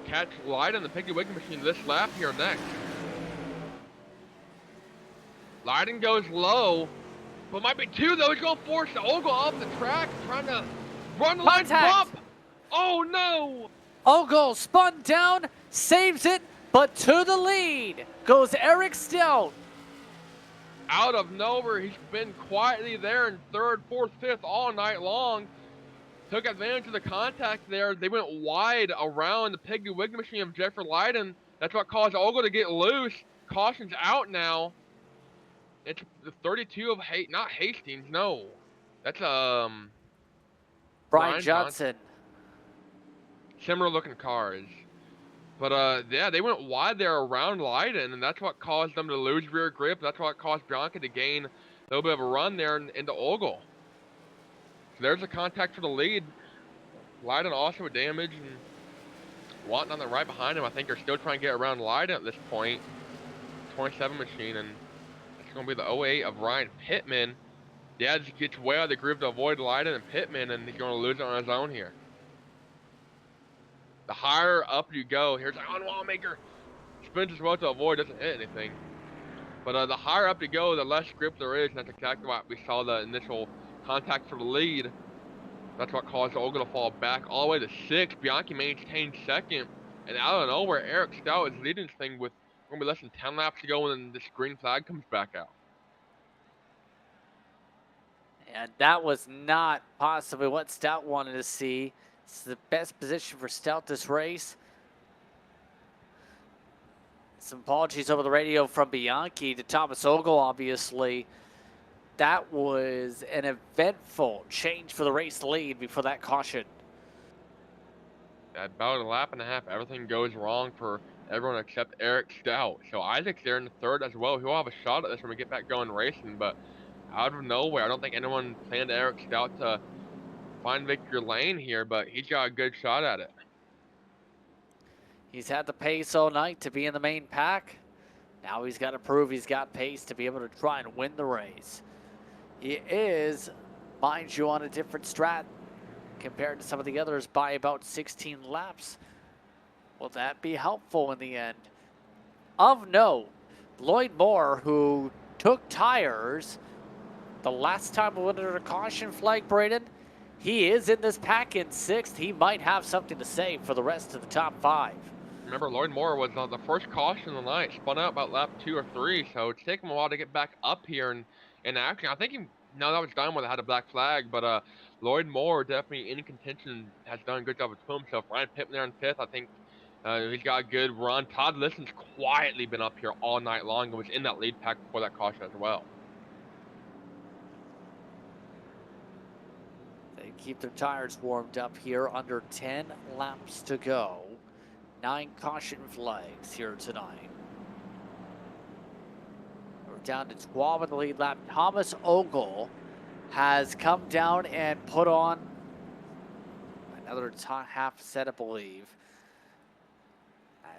catch Loudon, the Piggy Wiggin machine, this lap here next. Loudon goes low, but might be 2 though. He's going to force Ogle off the track, trying to run the line bump. Oh no! Ogle spun down, saves it, but to the lead goes Eric Stout. Out of nowhere, he's been quietly there in 3rd, 4th, 5th all night long. Took advantage of the contact there. They went wide around the Piggy Wiggin machine of Jeffrey Loudon. That's what caused Ogle to get loose. Caution's out now. It's the 32 of not Hastings, no. That's Brian Johnson. Similar looking cars. But yeah, they went wide there around Loudon, and that's what caused them to lose rear grip. That's what caused Bianchi to gain a little bit of a run there into Ogle. So there's a contact for the lead. Loudon also with damage, and Wanton on the right behind him. I think they're still trying to get around Loudon at this point. 27 machine, and it's going to be the 08 of Ryan Pittman. Yeah, just gets way out of the groove to avoid Loudon and Pittman, and he's going to lose it on his own here. The higher up you go, here's on Wallmaker. Spins as well to avoid, doesn't hit anything. But the higher up you go, the less grip there is, and that's exactly why we saw the initial contact for the lead. That's what caused Ogle to fall back all the way to 6th. Bianchi maintained 2nd, and out of nowhere, Eric Stout is leading this thing with going to be less than 10 laps to go when this green flag comes back out. And that was not possibly what Stout wanted to see. It's the best position for Stout this race. Some apologies over the radio from Bianchi to Thomas Ogle, obviously. That was an eventful change for the race lead before that caution. At about a lap and a half, everything goes wrong for everyone except Eric Stout. So Isaac's there in the 3rd as well. He'll have a shot at this when we get back going racing, but out of nowhere, I don't think anyone planned Eric Stout to find victory lane here, but he's got a good shot at it. He's had the pace all night to be in the main pack. Now he's got to prove he's got pace to be able to try and win the race. He is, mind you, on a different strat compared to some of the others by about 16 laps. Will that be helpful in the end? Of note, Lloyd Moore, who took tires the last time we went under a caution flag, Braden, he is in this pack in 6th. He might have something to say for the rest of the top 5. Remember, Lloyd Moore was the first caution of the night, spun out about lap 2 or 3, so it's taken him a while to get back up here in action. I think that was done when they had a black flag, but Lloyd Moore definitely in contention, has done a good job with himself. Ryan Pittman there in 5th, I think he's got a good run. Todd Liston's quietly been up here all night long and was in that lead pack before that caution as well. They keep their tires warmed up here, under 10 laps to go. 9 caution flags here tonight. We're down to 12 in the lead lap. Thomas Ogle has come down and put on another half set, I believe.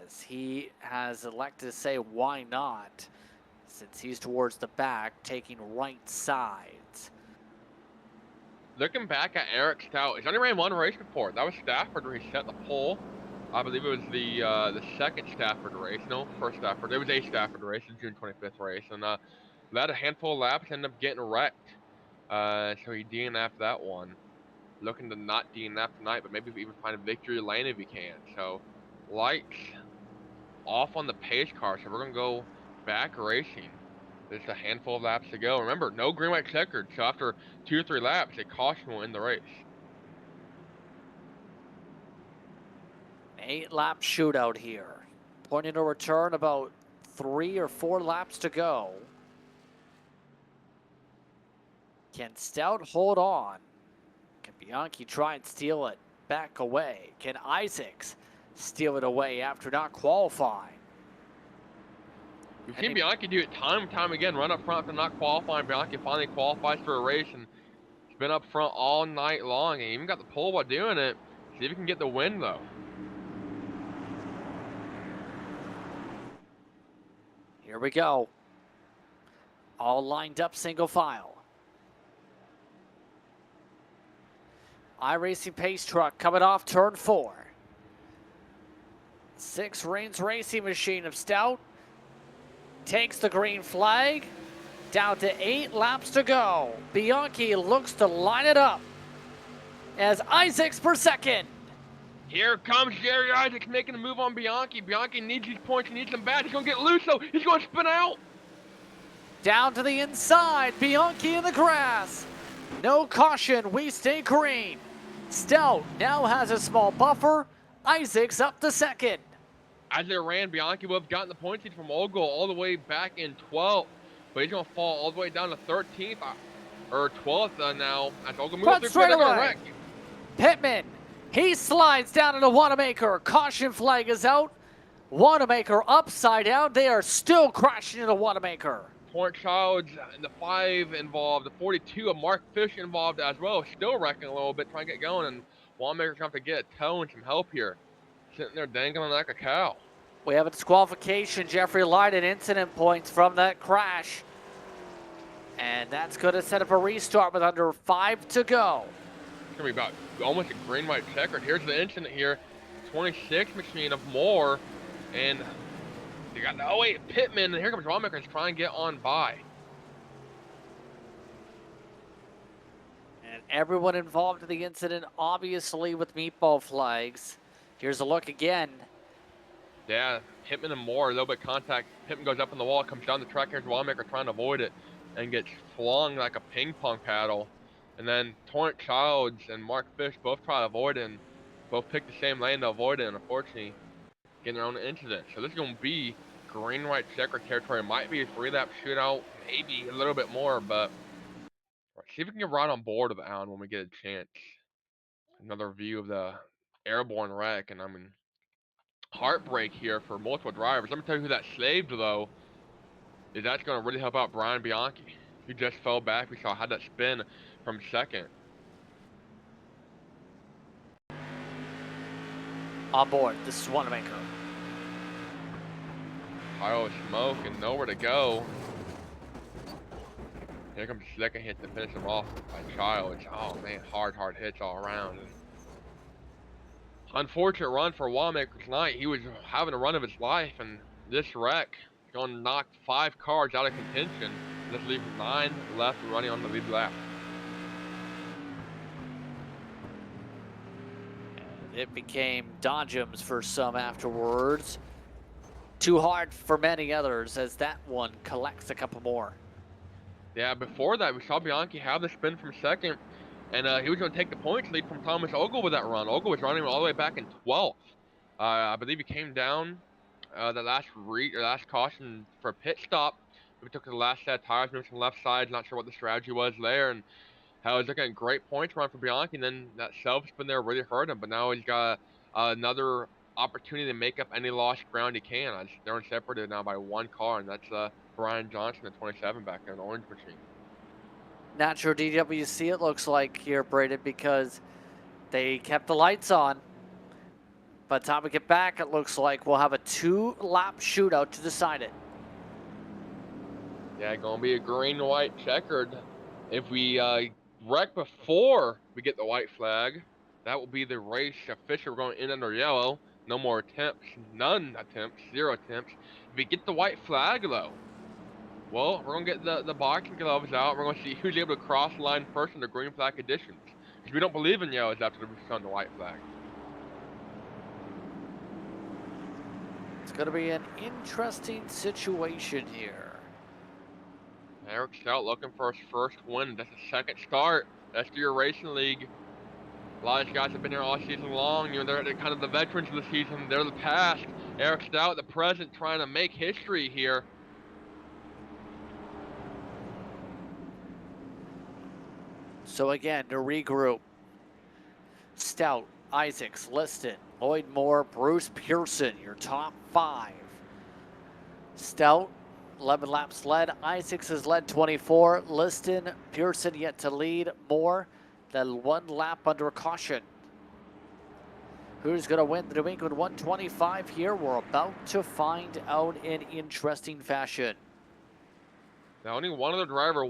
as he has elected to say why not, since he's towards the back, taking right sides. Looking back at Eric Stout, he's only ran one race before. That was Stafford where he set the pole. I believe it was the second Stafford race. No, first Stafford. It was a Stafford race, the June 25th race. And led a handful of laps, ended up getting wrecked. So he DNF'd that one. Looking to not DNF tonight, but maybe even find a victory lane if he can. So lights off on the pace car. So we're going to go back racing. There's a handful of laps to go. Remember, no green, white, checkered. So after 2 or 3 laps, a caution will end the race. 8-lap shootout here. Pointing to return, about 3 or 4 laps to go. Can Stout hold on? Can Bianchi try and steal it back away? Can Isaacs steal it away after not qualifying? We've seen Bianchi do it time and time again, run up front after not qualifying. Bianchi finally qualifies for a race, and he's been up front all night long, and even got the pole while doing it. See if he can get the win, though. Here we go. All lined up single file. iRacing pace truck coming off turn 4. 6 Reigns Racing Machine of Stout takes the green flag. Down to 8 laps to go. Bianchi looks to line it up as Isaacs per second. Here comes Jerry Isaacs making a move on Bianchi. Bianchi needs these points. He needs them bad. He's going to get loose, though. He's going to spin out. Down to the inside. Bianchi in the grass. No caution. We stay green. Stout now has a small buffer. Isaacs up to second. As they ran, Bianchi would have gotten the point lead from Ogle all the way back in 12th. But he's going to fall all the way down to 13th or 12th now. As Ogle moves through, straight they're going to away. wreck. Pittman. He slides down into Wanamaker. Caution flag is out. Wanamaker upside down. They are still crashing into Wanamaker. Torrent Childs and the 5 involved, the 42 of Mark Fish involved as well, still wrecking a little bit, trying to get going, and Wanamaker's going to have to get a tow and some help here. Sitting there dangling like a cow. We have a disqualification. Jeffrey Loudon incident points from that crash. And that's going to set up a restart with under 5 to go. It's going to be about almost a green, white, checkered. Here's the incident here. 26 machine of Moore, and they got, oh wait, Pittman, and here comes Wanamaker to try and get on by. And everyone involved in the incident, obviously with meatball flags. Here's a look again. Yeah, Pittman and Moore, a little bit of contact. Pittman goes up on the wall, comes down the track. Here's Wanamaker trying to avoid it and gets flung like a ping pong paddle. And then Torrent Childs and Mark Fish both try to avoid it and both pick the same lane to avoid it, and unfortunately getting their own incident. So this is going to be green, white, checker territory. It might be a 3-lap shootout, maybe a little bit more, but see if we can get right on board with Allen when we get a chance. Another view of the airborne wreck, and I mean, heartbreak here for multiple drivers. Let me tell you who that saved, though, is that's going to really help out Brian Bianchi, who just fell back. We saw how that spin from second. On board, this is Wanamaker. Pile of smoke and nowhere to go. Here comes the second hit to finish him off by Childs. Oh man, hard hits all around. Unfortunate run for Wanamaker tonight. He was having a run of his life, and this wreck is going to knock 5 cars out of contention. This leaves 9 left running on the lead lap. It became dodgems for some afterwards. Too hard for many others as that one collects a couple more. Yeah, before that, we saw Bianchi have the spin from second, and he was going to take the points lead from Thomas Ogle with that run. Ogle was running all the way back in 12th. I believe he came down the last caution for a pit stop. We took the last set of tires, moved to the left side. Not sure what the strategy was there, and how he's looking at great points run for Bianchi, and then that self-spin there really hurt him. But now he's got another opportunity to make up any lost ground he can. They're separated now by 1 car, and that's Brian Johnson, the 27 back there in the orange machine. Not sure DWC it looks like here, Braden, because they kept the lights on. By the time we get back, it looks like we'll have a 2-lap shootout to decide it. Yeah, gonna be a green-white checkered. If we wreck before we get the white flag, that will be the race official. We're going in under yellow. No more attempts. None attempts. 0 attempts. If we get the white flag, though, well, we're going to get the boxing gloves out. We're going to see who's able to cross the line first in the green flag conditions. Because we don't believe in yellows after we've shown the white flag. It's going to be an interesting situation here. Eric Stout looking for his first win. That's a second start. YesterYear Racing League. A lot of these guys have been here all season long. You know, they're kind of the veterans of the season. They're the past. Eric Stout, the present, trying to make history here. So again, to regroup, Stout, Isaacs, Liston, Lloyd Moore, Bruce Pearson, your top 5. Stout, 11 laps led. Isaacs has led 24. Liston, Pearson yet to lead. Moore, then 1 lap under caution. Who's going to win the New England 125 here? We're about to find out in interesting fashion. Now, only one other driver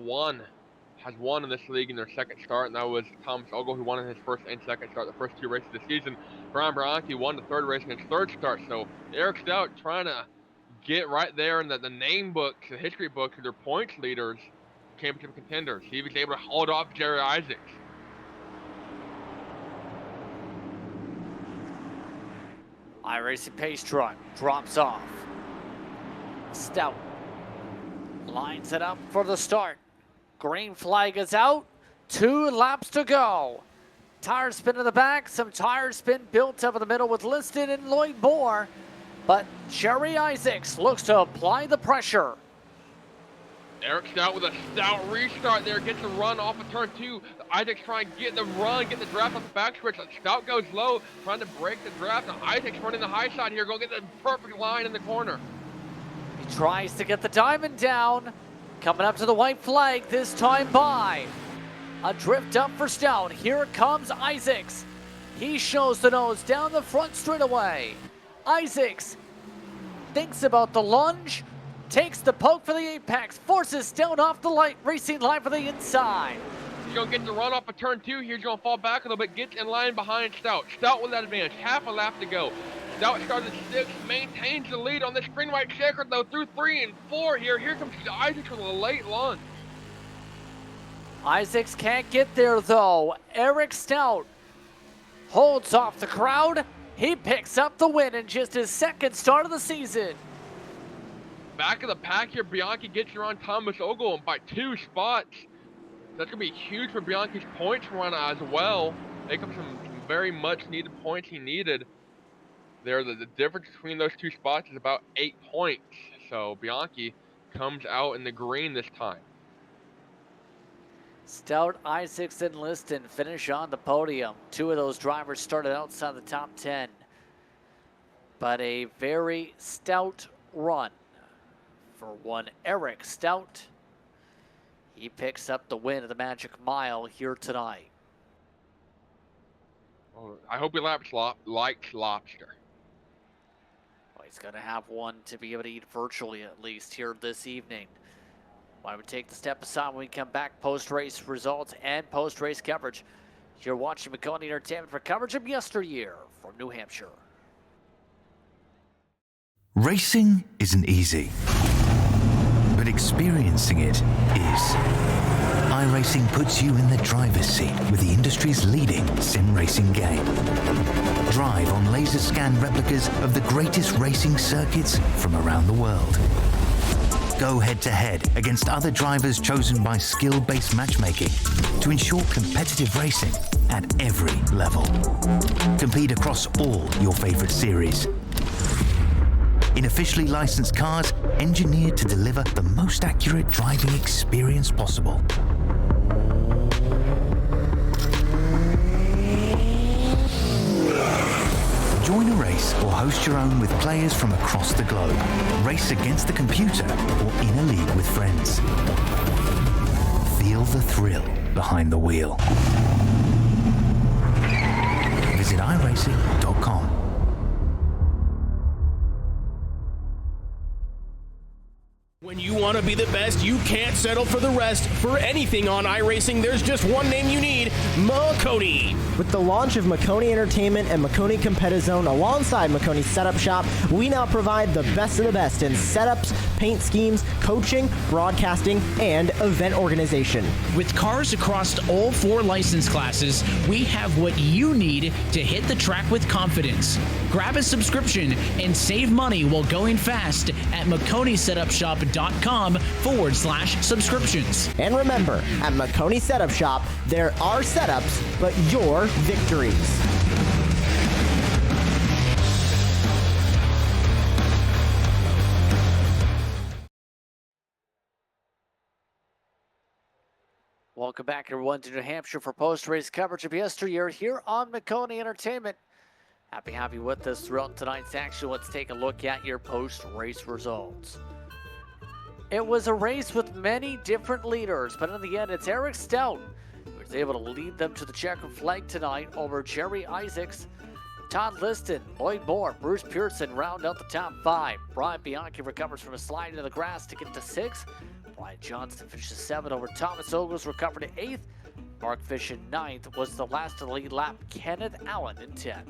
has won in this league in their second start, and that was Thomas Ogle, who won in his first and second start, the first 2 races of the season. Brian Bianchi won the 3rd race in his 3rd start, so Eric Stout trying to get right there in the name books, the history books of their points leaders, championship contenders. He was able to hold off Jerry Isaacs. iRacing pace truck drops off. Stout lines it up for the start. Green flag is out. 2 laps to go. Tire spin in the back. Some tire spin built up in the middle with Liston and Lloyd Moore. But Jerry Isaacs looks to apply the pressure. Eric Stout with a stout restart there. Gets a run off of turn 2. Isaacs trying to get the run, get the draft off the back switch. Stout goes low, trying to break the draft. Now Isaacs running the high side here. Go get the perfect line in the corner. He tries to get the diamond down. Coming up to the white flag this time by. A drift up for Stout. Here comes Isaacs. He shows the nose down the front straightaway. Isaacs thinks about the lunge, takes the poke for the apex, forces Stout off the racing line for the inside. He's going to get the run off of turn 2 here. He's going to fall back a little bit, gets in line behind Stout. Stout with that advantage, half a lap to go. Stout started 6th, maintains the lead on this green white checker though through 3 and 4 here. Here comes Isaacs with a late lunge. Isaacs can't get there though. Eric Stout holds off the crowd. He picks up the win in just his 2nd start of the season. Back of the pack here, Bianchi gets around Thomas Ogle by 2 spots. That's going to be huge for Bianchi's points run as well. Make up some very much needed points he needed. The difference between those 2 spots is about 8 points. So Bianchi comes out in the green this time. Stout, Isaacs, and Liston finish on the podium. 2 of those drivers started outside the top 10. But a very stout run for one Eric Stout. He picks up the win of the Magic Mile here tonight. Oh, I hope he likes lobster. Well, he's going to have one to be able to eat virtually at least here this evening. Why don't we take the step aside when we come back, post-race results and post-race coverage. You're watching McConey Entertainment for coverage of YesterYear from New Hampshire. Racing isn't easy, but experiencing it is. iRacing puts you in the driver's seat with the industry's leading sim racing game. Drive on laser scan replicas of the greatest racing circuits from around the world. Go head-to-head against other drivers chosen by skill-based matchmaking to ensure competitive racing at every level. Compete across all your favorite series. In officially licensed cars, engineered to deliver the most accurate driving experience possible. Join a race or host your own with players from across the globe. Race against the computer or in a league with friends. Feel the thrill behind the wheel. Visit iRacing.com. want to be the best, you can't settle for the rest. For anything on iRacing, there's just one name you need, Makoni. With the launch of Makoni Entertainment and Makoni Competizone alongside Makoni Setup Shop, we now provide the best of the best in setups, paint schemes, coaching, broadcasting, and event organization. With cars across all 4 license classes, we have what you need to hit the track with confidence. Grab a subscription and save money while going fast at MakoniSetupShop.com/subscriptions. And remember, at Makoni Setup Shop, there are setups, but your victories. Welcome back, everyone, to New Hampshire for post-race coverage of yesteryear here on Makoni Entertainment. Happy to have you with us throughout tonight's action. Let's take a look at your post-race results. It was a race with many different leaders, but in the end, it's Eric Stout who was able to lead them to the checkered flag tonight over Jerry Isaacs. Todd Liston, Lloyd Moore, Bruce Pearson round out the top 5. Brian Bianchi recovers from a slide into the grass to get to 6th. Brian Johnston finishes 7th over Thomas Ogles, recovered to 8th. Mark Fish in 9th, was the last of the lead lap. Kenneth Allen in 10th.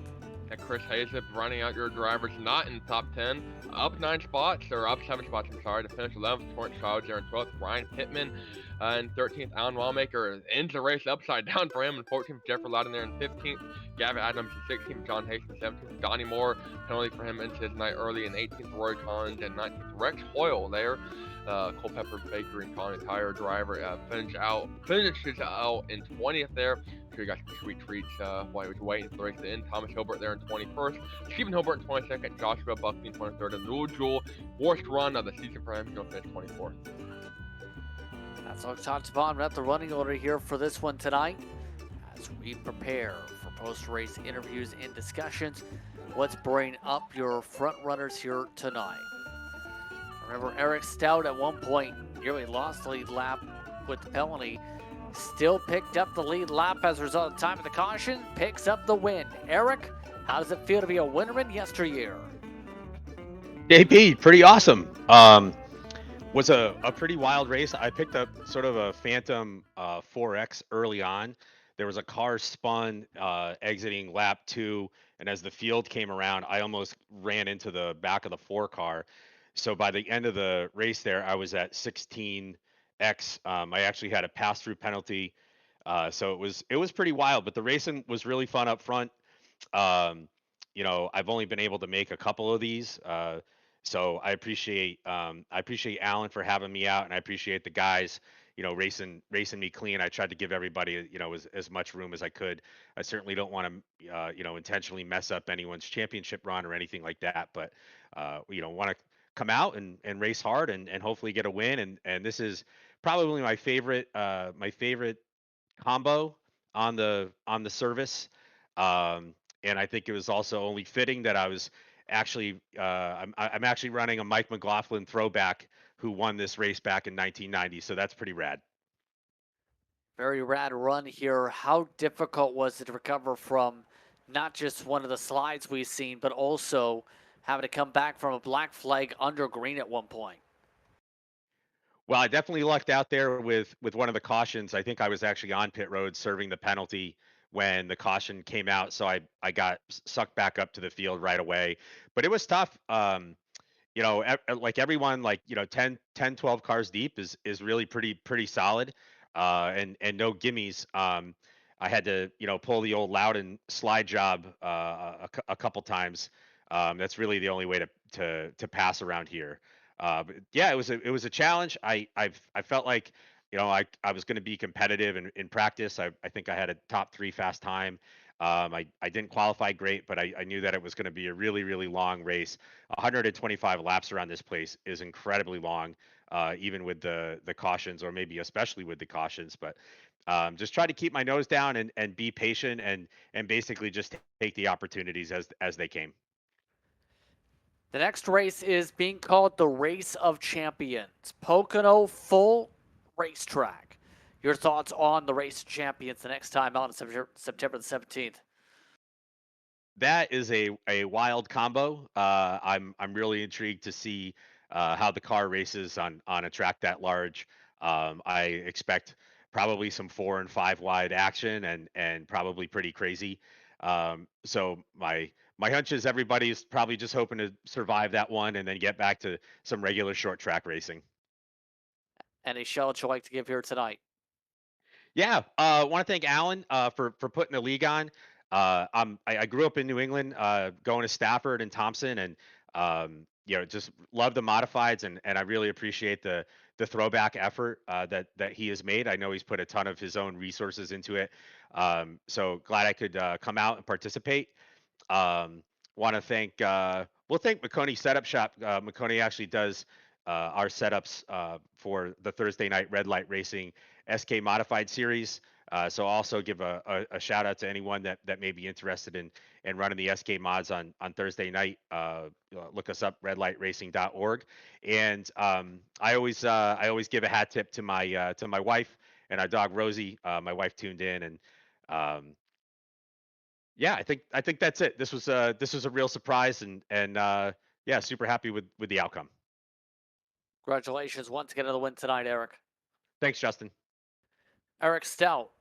And Chris Hazip running out your drivers not in the top 10, up 9 spots, or up 7 spots, I'm sorry, to finish 11th. Torrance Childs there in 12th. Ryan Pittman in 13th. Alan Wallmaker ends the race upside down for him in 14th. Jeffrey Loudon there in 15th. Gavin Adams in 16th. John Hayes in 17th. Donnie Moore, penalty for him into his night early in 18th. Roy Collins in 19th. Rex Hoyle there. Culpeper Baker and Colony Tire driver finishes out in 20th there. Sure you got some sweet treats while he was waiting for the race to end. Thomas Hilbert there in 21st. Stephen Hilbert in 22nd. Joshua Buckley in 23rd. And Lou Jewell, worst run of the season for him. He's going to finish 24th. That's all touched upon. We're at the running order here for this one tonight. As we prepare for post-race interviews and discussions, let's bring up your front runners here tonight. Remember, Eric Stout at one point nearly lost the lead lap with the penalty. Still picked up the lead lap as a result of time of the caution. Picks up the win. Eric, how does it feel to be a winner in yesteryear? JP, pretty awesome. Was a pretty wild race. I picked up sort of a Phantom 4X early on. There was a car spun exiting lap 2, and as the field came around, I almost ran into the back of the 4 car. So by the end of the race there, I was at 16X. I actually had a pass-through penalty. So it was pretty wild, but the racing was really fun up front. I've only been able to make a couple of these. So I appreciate Alan for having me out, and I appreciate the guys, racing me clean. I tried to give everybody, as much room as I could. I certainly don't want to, intentionally mess up anyone's championship run or anything like that, but, want to come out and race hard and hopefully get a win. And this is probably my favorite combo on the service. And I think it was also only fitting that I was actually I'm actually running a Mike McLaughlin throwback who won this race back in 1990. So that's pretty rad. Very rad run here. How difficult was it to recover from not just one of the slides we've seen, but also having to come back from a black flag under green at one point? Well, I definitely lucked out there with one of the cautions. I think I was actually on pit road serving the penalty when the caution came out, so I got sucked back up to the field right away. But it was tough. Like everyone, 10, 12 cars deep is really pretty solid, and no gimmies. I had to, pull the old Loudon slide job a couple times. That's really the only way to pass around here. But yeah, it was a challenge. I felt like, I was going to be competitive in practice. I think I had a top 3 fast time. I didn't qualify great, but I knew that it was going to be a really, really long race. 125 laps around this place is incredibly long, even with the cautions, or maybe especially with the cautions. But just try to keep my nose down and be patient and basically just take the opportunities as they came. The next race is being called the Race of Champions, Pocono Full Racetrack. Your thoughts on the Race of Champions the next time out on September the 17th? That is a wild combo. I'm really intrigued to see how the car races on a track that large. I expect probably some 4 and 5 wide action and probably pretty crazy. So my hunch is everybody's probably just hoping to survive that one and then get back to some regular short track racing. Any shout you'd like to give here tonight? Yeah, want to thank Alan for putting the league on. I grew up in New England, going to Stafford and Thompson, and just love the modifieds, and I really appreciate the throwback effort that he has made. I know he's put a ton of his own resources into it. So glad I could come out and participate. Um, Want to thank we'll thank McConey Setup Shop. McConey actually does our setups for the Thursday night Red Light Racing SK Modified Series. So also give a shout out to anyone that may be interested in running the SK mods on Thursday night. Look us up, redlightracing.org. And I always give a hat tip to my wife and our dog Rosie. My wife tuned in, and yeah, I think that's it. This was a real surprise, and yeah, super happy with the outcome. Congratulations once again on the win tonight, Eric. Thanks, Justin. Eric Stout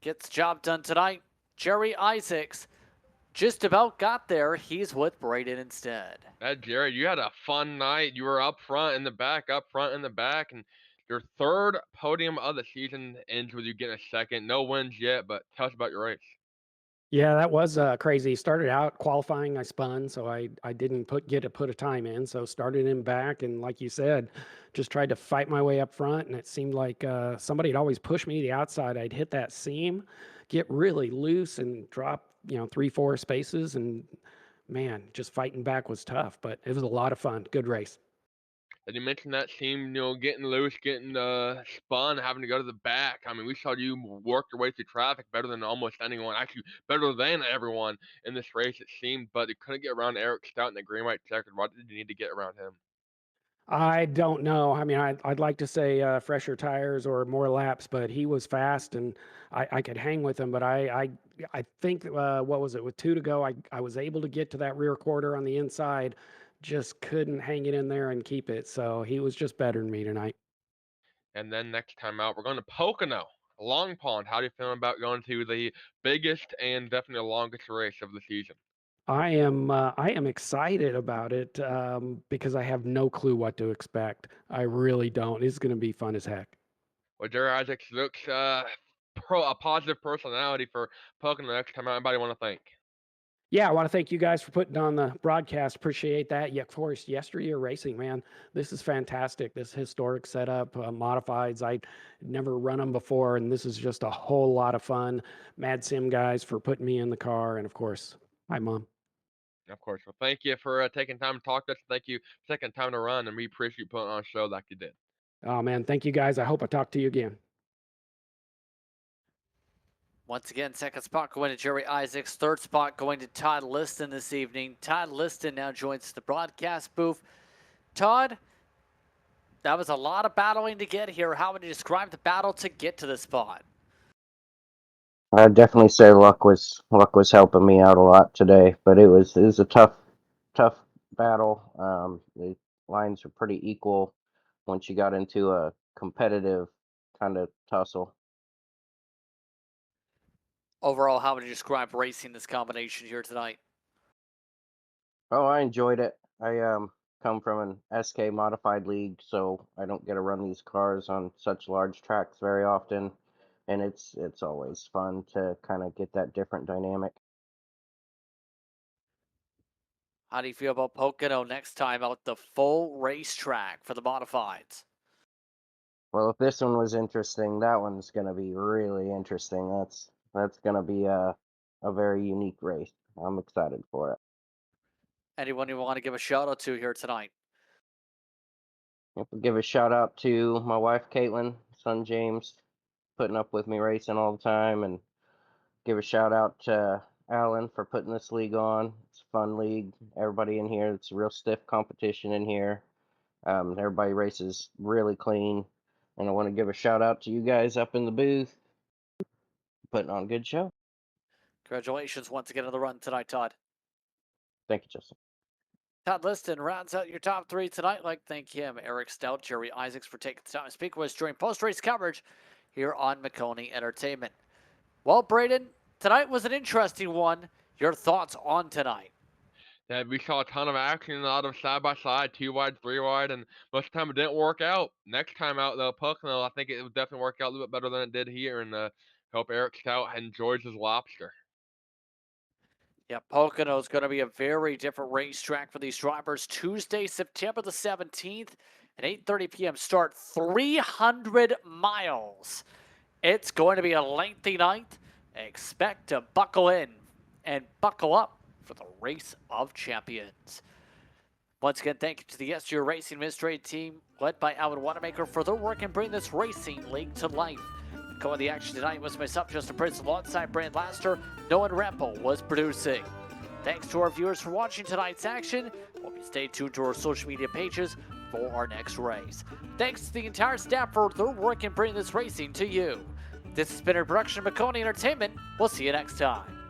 gets job done tonight. Jerry Isaacs just about got there. He's with Braden instead. Jared, you had a fun night. You were up front in the back, up front in the back, and your third podium of the season ends with you getting a second. No wins yet, but tell us about your race. Yeah, that was crazy. Started out qualifying, I spun, so I didn't get to put a time in. So started in back, and like you said, just tried to fight my way up front. And it seemed like somebody had always pushed me to the outside. I'd hit that seam, get really loose, and drop 3-4 spaces. And man, just fighting back was tough, but it was a lot of fun. Good race. And you mentioned that team, getting loose, getting spun, having to go to the back. I mean, we saw you work your way through traffic better than almost anyone, actually better than everyone in this race, it seemed, but you couldn't get around Eric Stout in the green white checkered. What did you need to get around him? I don't know. I mean, I'd like to say fresher tires or more laps, but he was fast and I could hang with him. But I think what was it with 2 to go? I was able to get to that rear quarter on the inside, just couldn't hang it in there and keep it. So he was just better than me tonight. And then next time out, we're going to Pocono, Long Pond. How do you feel about going to the biggest and definitely the longest race of the season? I am excited about it because I have no clue what to expect. I really don't. It's going to be fun as heck. Well, Jerry Isaacs looks a positive personality for Pocono next time out. Anybody want to thank? Yeah, I want to thank you guys for putting on the broadcast. Appreciate that. Yeah, of course, YesterYear Racing, man. This is fantastic. This historic setup, modifieds. I never run them before, and this is just a whole lot of fun. Mad Sim guys for putting me in the car, and of course, hi, Mom. Of course. Well, thank you for taking time to talk to us. Thank you for taking time to run, and we appreciate you putting on a show like you did. Oh, man, thank you guys. I hope I talk to you again. Once again, second spot going to Jerry Isaacs. Third spot going to Todd Liston this evening. Todd Liston now joins the broadcast booth. Todd, that was a lot of battling to get here. How would you describe the battle to get to this spot? I'd definitely say luck was helping me out a lot today, but it was a tough battle. The lines were pretty equal once you got into a competitive kind of tussle. Overall, how would you describe racing this combination here tonight? Oh, I enjoyed it. I come from an SK modified league, so I don't get to run these cars on such large tracks very often, and it's always fun to kind of get that different dynamic. How do you feel about Pocono next time out the full racetrack for the modifieds? Well, if this one was interesting, that one's going to be really interesting. That's going to be a very unique race. I'm excited for it. Anyone you want to give a shout out to here tonight? Give a shout out to my wife Caitlin, son James, putting up with me racing all the time, and give a shout out to Alan for putting this league on. It's a fun league. Everybody in here, it's a real stiff competition in here. Everybody races really clean, and I want to give a shout out to you guys up in the booth, putting on a good show. Congratulations once again on the run tonight, Todd. Thank you, Justin. Todd Liston rounds out your top 3 tonight. I'd like to thank him, Eric Stout, Jerry Isaacs for taking the time to speak with us during post-race coverage here on Maconie Entertainment. Well, Braden, tonight was an interesting one. Your thoughts on tonight? Yeah, we saw a ton of action, a lot of side by side, 2 wide, 3 wide, and most of the time it didn't work out. Next time out though, Pocono, I think it would definitely work out a little bit better than it did here, and hope Eric Stout enjoys his lobster. Yeah, Pocono is going to be a very different racetrack for these drivers. Tuesday, September the 17th, at 8:30 p.m. start, 300 miles. It's going to be a lengthy night. Expect to buckle in and buckle up for the race of champions. Once again, thank you to the YesterYear Racing Administrative Team, led by Alvin Wanamaker, for their work in bringing this racing league to life. Going the action tonight was myself, Justin Prince, alongside Brand Laster. Noah Rempel was producing. Thanks to our viewers for watching tonight's action. Hope you stay tuned to our social media pages for our next race. Thanks to the entire staff for their work in bringing this racing to you. This has been a production of Maconie Entertainment. We'll see you next time.